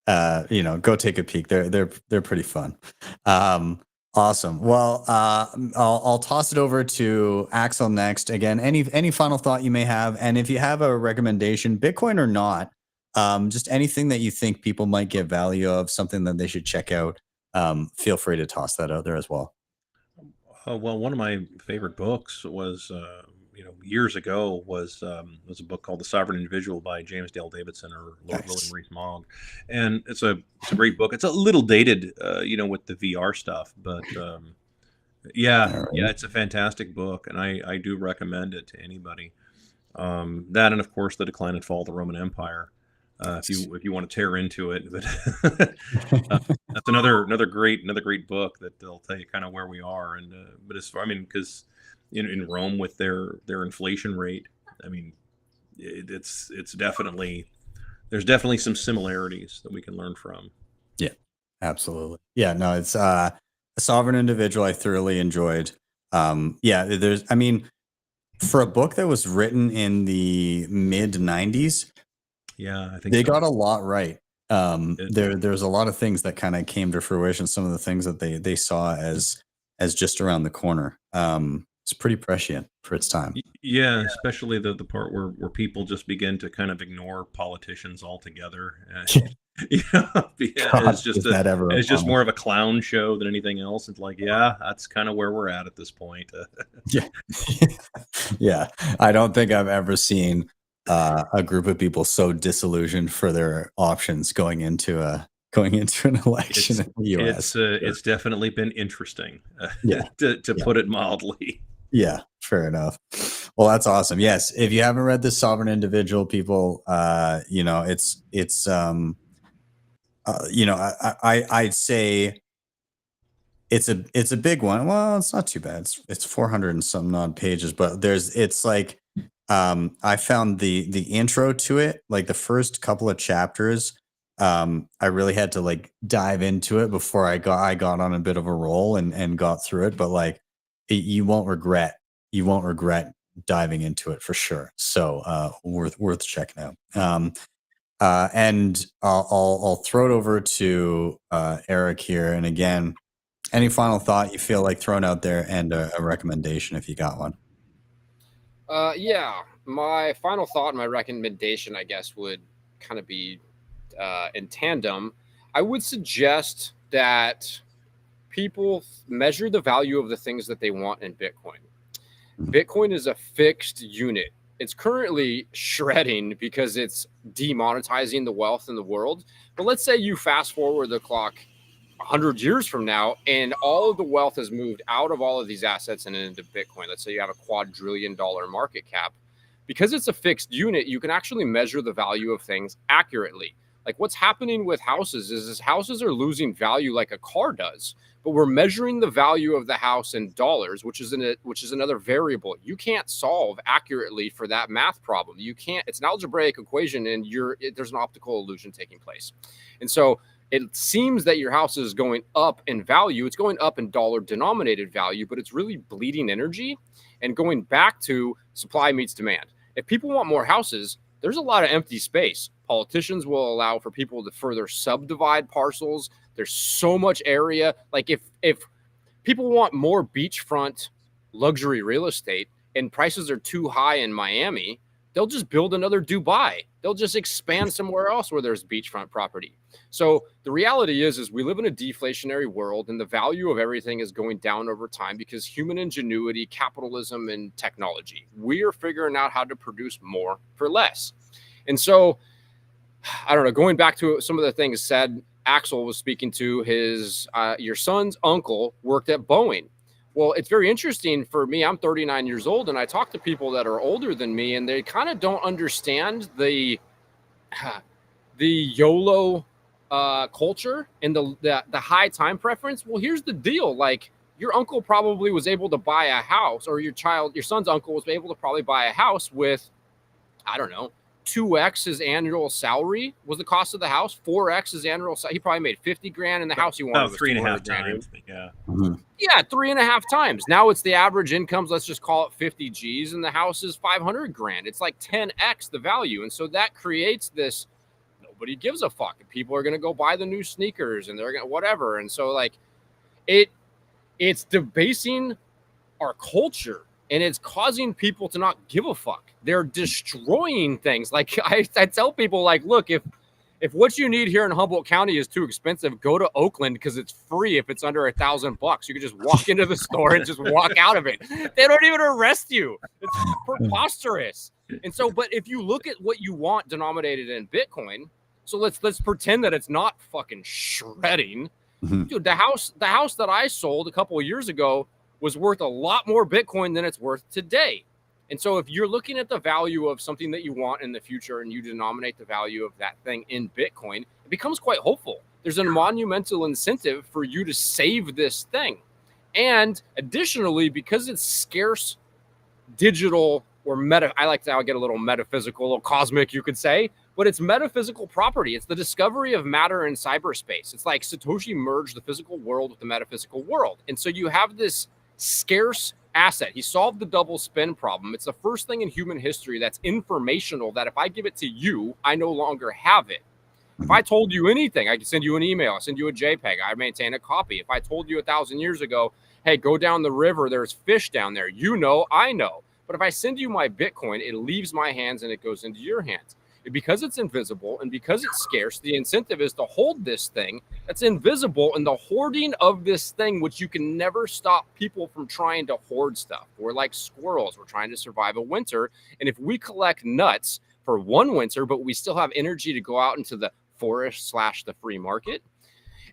go take a peek. They're pretty fun. Awesome. Well, I'll toss it over to Axel next. Again, any final thought you may have, and if you have a recommendation, Bitcoin or not, just anything that you think people might get value of, something that they should check out, feel free to toss that out there as well. Well, one of my favorite books was, years ago, was a book called The Sovereign Individual by James Dale Davidson or Lord William Rees-Mogg, and it's a great book. It's a little dated, with the VR stuff, but it's a fantastic book, and I do recommend it to anybody. That, and of course, The Decline and Fall of the Roman Empire. If you want to tear into it, but that's another great book that they'll tell you kind of where we are, and but because in Rome with their inflation rate, it's definitely, there's definitely some similarities that we can learn from. Yeah, absolutely. Yeah, no, it's A Sovereign Individual I thoroughly enjoyed. There's, for a book that was written in the mid 90s, I think they got a lot right. There's a lot of things that kind of came to fruition. Some of the things that they saw as just around the corner. It's pretty prescient for its time. Yeah, especially the part where people just begin to kind of ignore politicians altogether. It's just more of a clown show than anything else. It's like, that's kind of where we're at this point. Yeah, I don't think I've ever seen a group of people so disillusioned for their options going into an election in the U.S. It's definitely been interesting, to put it mildly. Yeah, fair enough. Well, that's awesome. Yes, if you haven't read The Sovereign Individual, people, I'd say it's a big one. Well, it's not too bad. It's 400 and some odd pages, but I found the intro to it, like the first couple of chapters, I really had to dive into it before I got on a bit of a roll and got through it. But you won't regret diving into it for sure. So worth checking out. And I'll throw it over to Eric here. And again, any final thought you feel like throwing out there, and a recommendation if you got one? Yeah, my final thought and my recommendation, I guess, would kind of be in tandem. I would suggest that people measure the value of the things that they want in Bitcoin. Bitcoin is a fixed unit. It's currently shredding because it's demonetizing the wealth in the world. But let's say you fast forward the clock 100 years from now, and all of the wealth has moved out of all of these assets and into Bitcoin. Let's say you have a quadrillion-dollar market cap. Because it's a fixed unit, you can actually measure the value of things accurately. Like what's happening with houses is houses are losing value like a car does, but we're measuring the value of the house in dollars, which is another variable you can't solve accurately for that math problem. You can't. It's an algebraic equation, and there's an optical illusion taking place. And so it seems that your house is going up in value. It's going up in dollar denominated value, but it's really bleeding energy and going back to supply meets demand. If people want more houses, there's a lot of empty space. Politicians will allow for people to further subdivide parcels. There's so much area. Like if people want more beachfront luxury real estate and prices are too high in Miami, they'll just build another Dubai. They'll just expand somewhere else where there's beachfront property. So the reality is we live in a deflationary world, and the value of everything is going down over time because human ingenuity, capitalism, and technology. We are figuring out how to produce more for less. And so, I don't know, going back to some of the things said, Axel was speaking to your son's uncle worked at Boeing. Well, it's very interesting for me. I'm 39 years old, and I talk to people that are older than me, and they kind of don't understand the YOLO culture and the high time preference. Well, here's the deal. Like your uncle probably was able to buy a house, or your son's uncle was able to probably buy a house with, I don't know, 2x his annual salary was the cost of the house, 4x his annual salary. He probably made 50 grand in the house he wanted. 3.5 times. Yeah. Mm-hmm. Yeah, 3.5 times. Now it's the average incomes. Let's just call it 50 G's, and the house is 500 grand. It's like 10x the value. And so that creates this, nobody gives a fuck. People are going to go buy the new sneakers and they're going to whatever. And so like it's debasing our culture, and it's causing people to not give a fuck. They're destroying things. Like I tell people, like, look, if what you need here in Humboldt County is too expensive, go to Oakland because it's free if it's under $1,000. You can just walk into the store and just walk out of it. They don't even arrest you. It's preposterous. And so, but if you look at what you want denominated in Bitcoin, so let's pretend that it's not fucking shredding. Mm-hmm. Dude, the house that I sold a couple of years ago was worth a lot more Bitcoin than it's worth today. And so if you're looking at the value of something that you want in the future and you denominate the value of that thing in Bitcoin, it becomes quite hopeful. There's a monumental incentive for you to save this thing. And additionally, because it's scarce digital or I like to get a little metaphysical, a little cosmic, you could say, but it's metaphysical property. It's the discovery of matter in cyberspace. It's like Satoshi merged the physical world with the metaphysical world. And so you have this scarce asset. He solved the double spend problem. It's the first thing in human history that's informational, that if I give it to you, I no longer have it. If I told you anything, I could send you an email, I send you a JPEG, I maintain a copy. If I told you 1,000 years ago, hey, go down the river, there's fish down there, you know, I know. But if I send you my Bitcoin, it leaves my hands and it goes into your hands. Because it's invisible and because it's scarce, the incentive is to hold this thing that's invisible, and the hoarding of this thing, which you can never stop people from trying to hoard stuff. We're like squirrels. We're trying to survive a winter. And if we collect nuts for one winter, but we still have energy to go out into the forest / the free market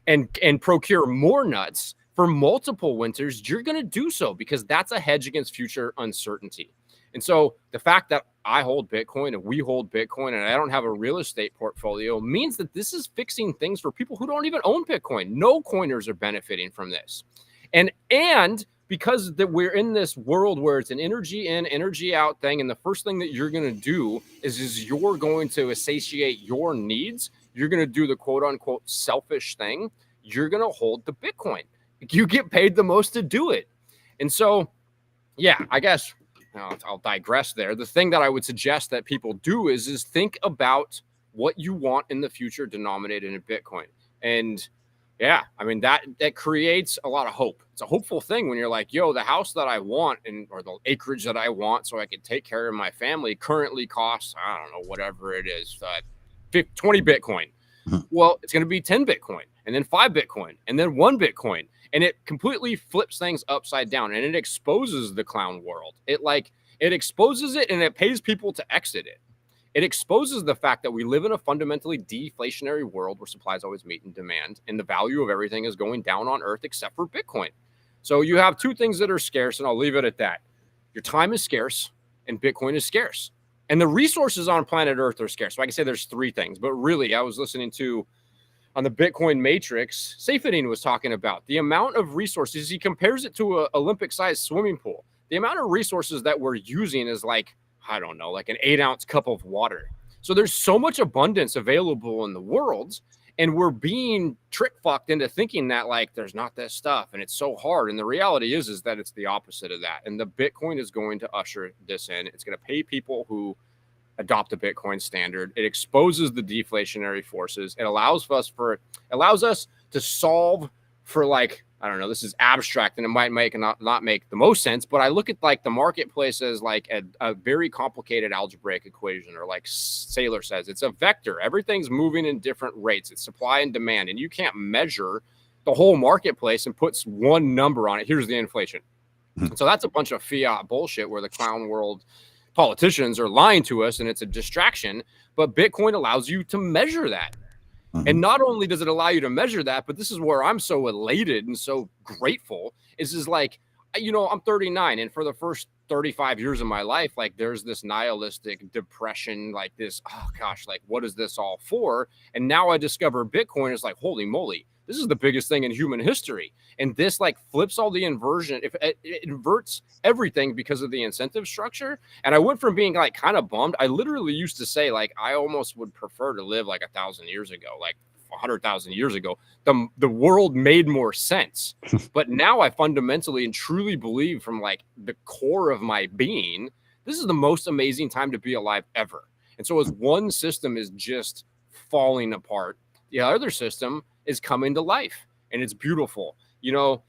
and procure more nuts for multiple winters, you're going to do so because that's a hedge against future uncertainty. And so the fact that I hold Bitcoin and we hold Bitcoin and I don't have a real estate portfolio means that this is fixing things for people who don't even own Bitcoin. No coiners are benefiting from this. And because that we're in this world where it's an energy in, energy out thing, and the first thing that you're going to do is you're going to satiate your needs. You're going to do the quote unquote selfish thing. You're going to hold the Bitcoin. You get paid the most to do it. And so, yeah, I guess I'll digress there. The thing that I would suggest that people do is think about what you want in the future denominated in Bitcoin. And yeah, I mean, that creates a lot of hope. It's a hopeful thing when you're like, yo, the house that I want or the acreage that I want so I can take care of my family currently costs, I don't know, whatever it is, 20 Bitcoin. Well, it's going to be 10 Bitcoin and then 5 Bitcoin and then 1 Bitcoin. And it completely flips things upside down, and it exposes the clown world. It exposes it, and it pays people to exit it. It exposes the fact that we live in a fundamentally deflationary world where supplies always meet in demand, and the value of everything is going down on earth except for Bitcoin. So you have two things that are scarce, and I'll leave it at that. Your time is scarce, and Bitcoin is scarce. And the resources on planet Earth are scarce. So I can say there's 3 things, but really I was listening to on the Bitcoin Matrix, Seyfedin was talking about the amount of resources. He compares it to an Olympic-sized swimming pool. The amount of resources that we're using is like, I don't know, like an 8-ounce cup of water. So there's so much abundance available in the world, and we're being trick-fucked into thinking that like there's not this stuff and it's so hard. And the reality is that it's the opposite of that. And the Bitcoin is going to usher this in. It's going to pay people who adopt a Bitcoin standard. It exposes the deflationary forces. It allows us to solve for, like, I don't know, this is abstract and it might not make the most sense, but I look at like the marketplace as like a very complicated algebraic equation, or like Saylor says, it's a vector. Everything's moving in different rates. It's supply and demand, and you can't measure the whole marketplace and put one number on it. Here's the inflation. So that's a bunch of fiat bullshit where the clown world politicians are lying to us, and it's a distraction. But Bitcoin allows you to measure that. And not only does it allow you to measure that, but this is where I'm so elated and so grateful is like, you know, I'm 39, and for the first 35 years of my life, like there's this nihilistic depression, like this, oh gosh, like what is this all for? And now I discover Bitcoin is like, holy moly, this is the biggest thing in human history. And this like flips all the inversion. If it inverts everything because of the incentive structure. And I went from being like kind of bummed. I literally used to say like, I almost would prefer to live like 1,000 years ago, like 100,000 years ago. The world made more sense. But now I fundamentally and truly believe from like the core of my being, this is the most amazing time to be alive ever. And so as one system is just falling apart, the other system is coming to life, and it's beautiful, you know.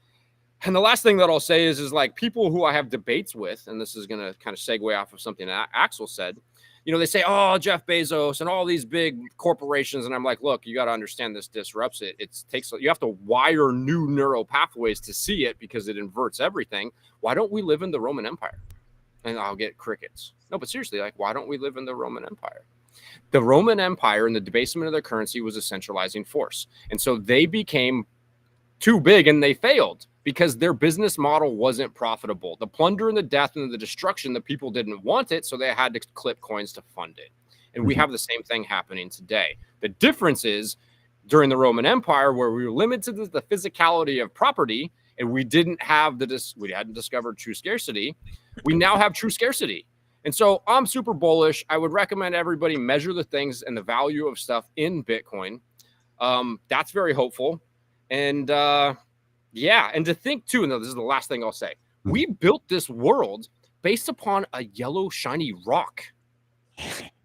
And the last thing that I'll say is like people who I have debates with, and this is going to kind of segue off of something that Axel said, you know, they say, oh, Jeff Bezos and all these big corporations. And I'm like, look, you got to understand this disrupts it. You have to wire new neural pathways to see it because it inverts everything. Why don't we live in the Roman Empire? And I'll get crickets. No, but seriously, like, why don't we live in the Roman Empire? The Roman Empire and the debasement of their currency was a centralizing force. And so they became too big and they failed because their business model wasn't profitable. The plunder and the death and the destruction, the people didn't want it, so they had to clip coins to fund it. And we have the same thing happening today. The difference is during the Roman Empire, where we were limited to the physicality of property and we didn't have we hadn't discovered true scarcity, we now have true scarcity. And so I'm super bullish. I would recommend everybody measure the things and the value of stuff in Bitcoin. That's very hopeful. And yeah, and to think too, and this is the last thing I'll say, we built this world based upon a yellow shiny rock.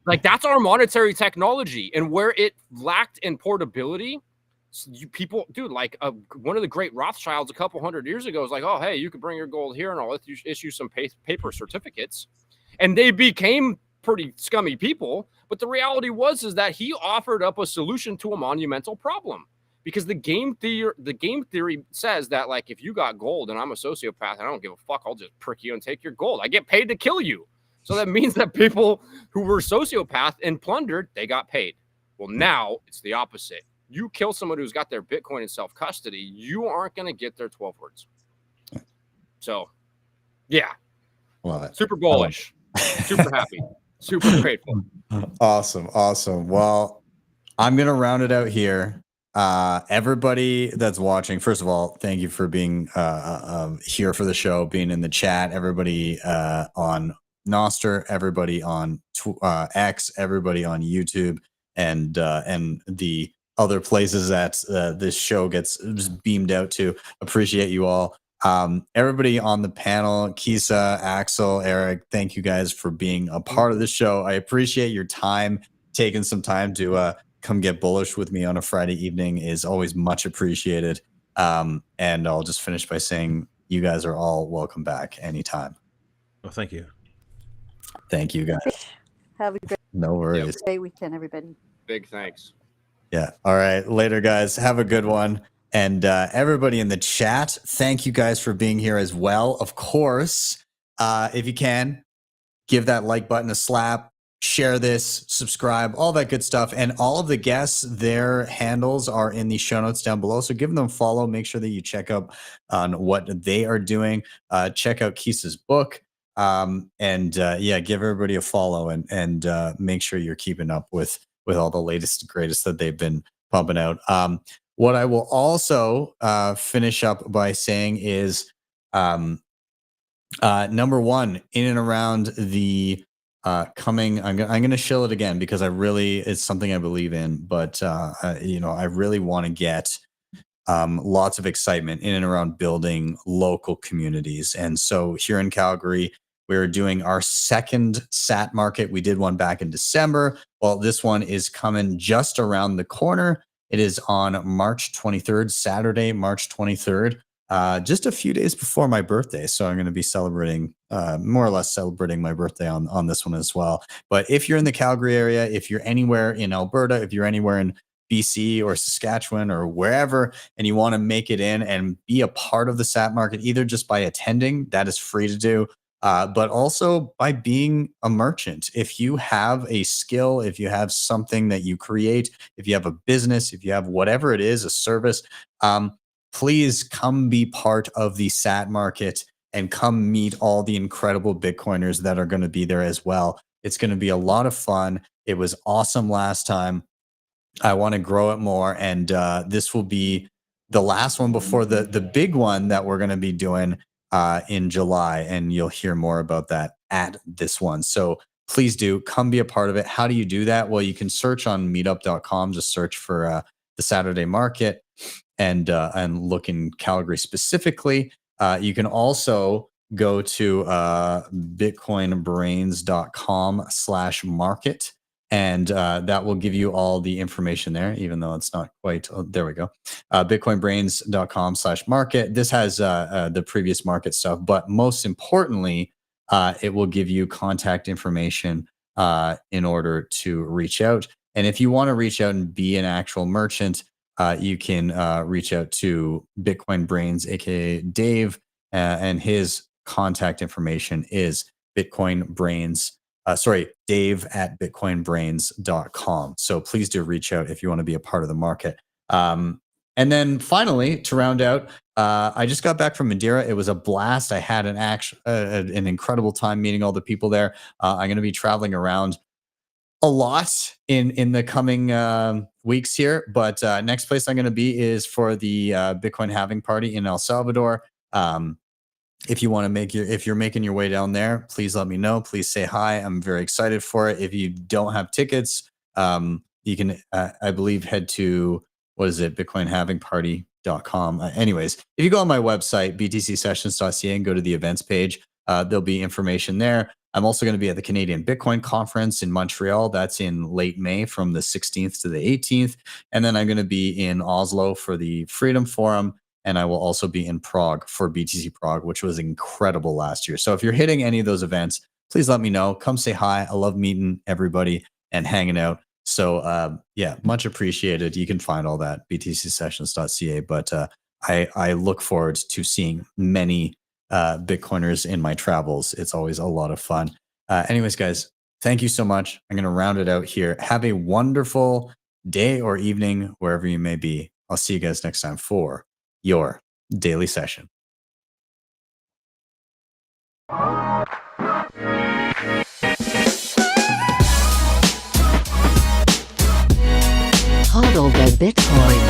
Like that's our monetary technology, and where it lacked in portability, people, dude, like one of the great Rothschilds a couple hundred years ago was like, oh, hey, you could bring your gold here and I'll let you issue some paper certificates. And they became pretty scummy people. But the reality was that he offered up a solution to a monumental problem. Because the game theory says that, like, if you got gold and I'm a sociopath, I don't give a fuck, I'll just prick you and take your gold. I get paid to kill you. So that means that people who were sociopath and plundered, they got paid. Well, now it's the opposite. You kill someone who's got their Bitcoin in self-custody, you aren't going to get their 12 words. So, yeah. Well, super bullish. Super happy. Super grateful. Awesome. Well, I'm going to round it out here. Everybody that's watching, first of all, thank you for being here for the show, being in the chat. Everybody on Nostr, everybody on X, everybody on YouTube, and the other places that this show gets beamed out to. Appreciate you all. Everybody on the panel, Keysa, Axel, Eric, thank you guys for being a part of the show. I appreciate your time taking some time to come get bullish with me on a Friday evening is always much appreciated. And I'll just finish by saying you guys are all welcome back anytime. Well, thank you. Thank you, guys. Have a No worries. great weekend, everybody. Big thanks. Yeah. All right. Later, guys. Have a good one. And everybody in the chat, thank you guys for being here as well. Of course, if you can, give that like button a slap, share this, subscribe, all that good stuff. And all of the guests, their handles are in the show notes down below. So give them a follow. Make sure that you check out on what they are doing. Check out Keysa's book. Yeah, give everybody a follow and make sure you're keeping up with all the latest and greatest that they've been pumping out. What I will also finish up by saying is number one, in and around the coming, I'm going to shill it again because it's something I believe in, but I really want to get lots of excitement in and around building local communities. And so here in Calgary, we're doing our second SAT market. We did one back in December. Well, this one is coming just around the corner. It is on March 23rd, Saturday, March 23rd, just a few days before my birthday. So I'm going to be celebrating, more or less celebrating my birthday on this one as well. But if you're in the Calgary area, if you're anywhere in Alberta, if you're anywhere in BC or Saskatchewan or wherever, and you want to make it in and be a part of the SAT market, either just by attending, that is free to do, but also by being a merchant. If you have a skill, if you have something that you create, if you have a business, if you have whatever it is, a service, please come be part of the SAT market and come meet all the incredible Bitcoiners that are going to be there as well. It's going to be a lot of fun. It was awesome last time. I want to grow it more. And this will be the last one before the big one that we're going to be doing in July. And you'll hear more about that at this one. So please do come be a part of it. How do you do that? Well, you can search on meetup.com, just search for the Saturday market and look in Calgary specifically. You can also go to bitcoinbrains.com/market. And that will give you all the information there, even though it's not quite. Oh, there we go. Bitcoinbrains.com/market. This has the previous market stuff, but most importantly, it will give you contact information in order to reach out. And if you want to reach out and be an actual merchant, you can reach out to Bitcoin Brains, aka Dave, and his contact information is Dave@bitcoinbrains.com. So please do reach out if you want to be a part of the market. And then finally, to round out, I just got back from Madeira. It was a blast. I had an incredible time meeting all the people there. I'm going to be traveling around a lot in the coming weeks here. But next place I'm going to be is for the Bitcoin halving party in El Salvador. If you want to if you're making your way down there, please let me know. Please say hi. I'm very excited for it. If you don't have tickets, you can, I believe, head to, bitcoinhalvingparty.com. Anyways, if you go on my website, btcsessions.ca, and go to the events page, there'll be information there. I'm also going to be at the Canadian Bitcoin Conference in Montreal. That's in late May from the 16th to the 18th. And then I'm going to be in Oslo for the Freedom Forum. And I will also be in Prague for BTC Prague, which was incredible last year. So if you're hitting any of those events, please let me know. Come say hi. I love meeting everybody and hanging out. So yeah, much appreciated. You can find all that btcsessions.ca. But I look forward to seeing many Bitcoiners in my travels. It's always a lot of fun. Anyways, guys, thank you so much. I'm going to round it out here. Have a wonderful day or evening, wherever you may be. I'll see you guys next time for your daily session. HODL the Bitcoin.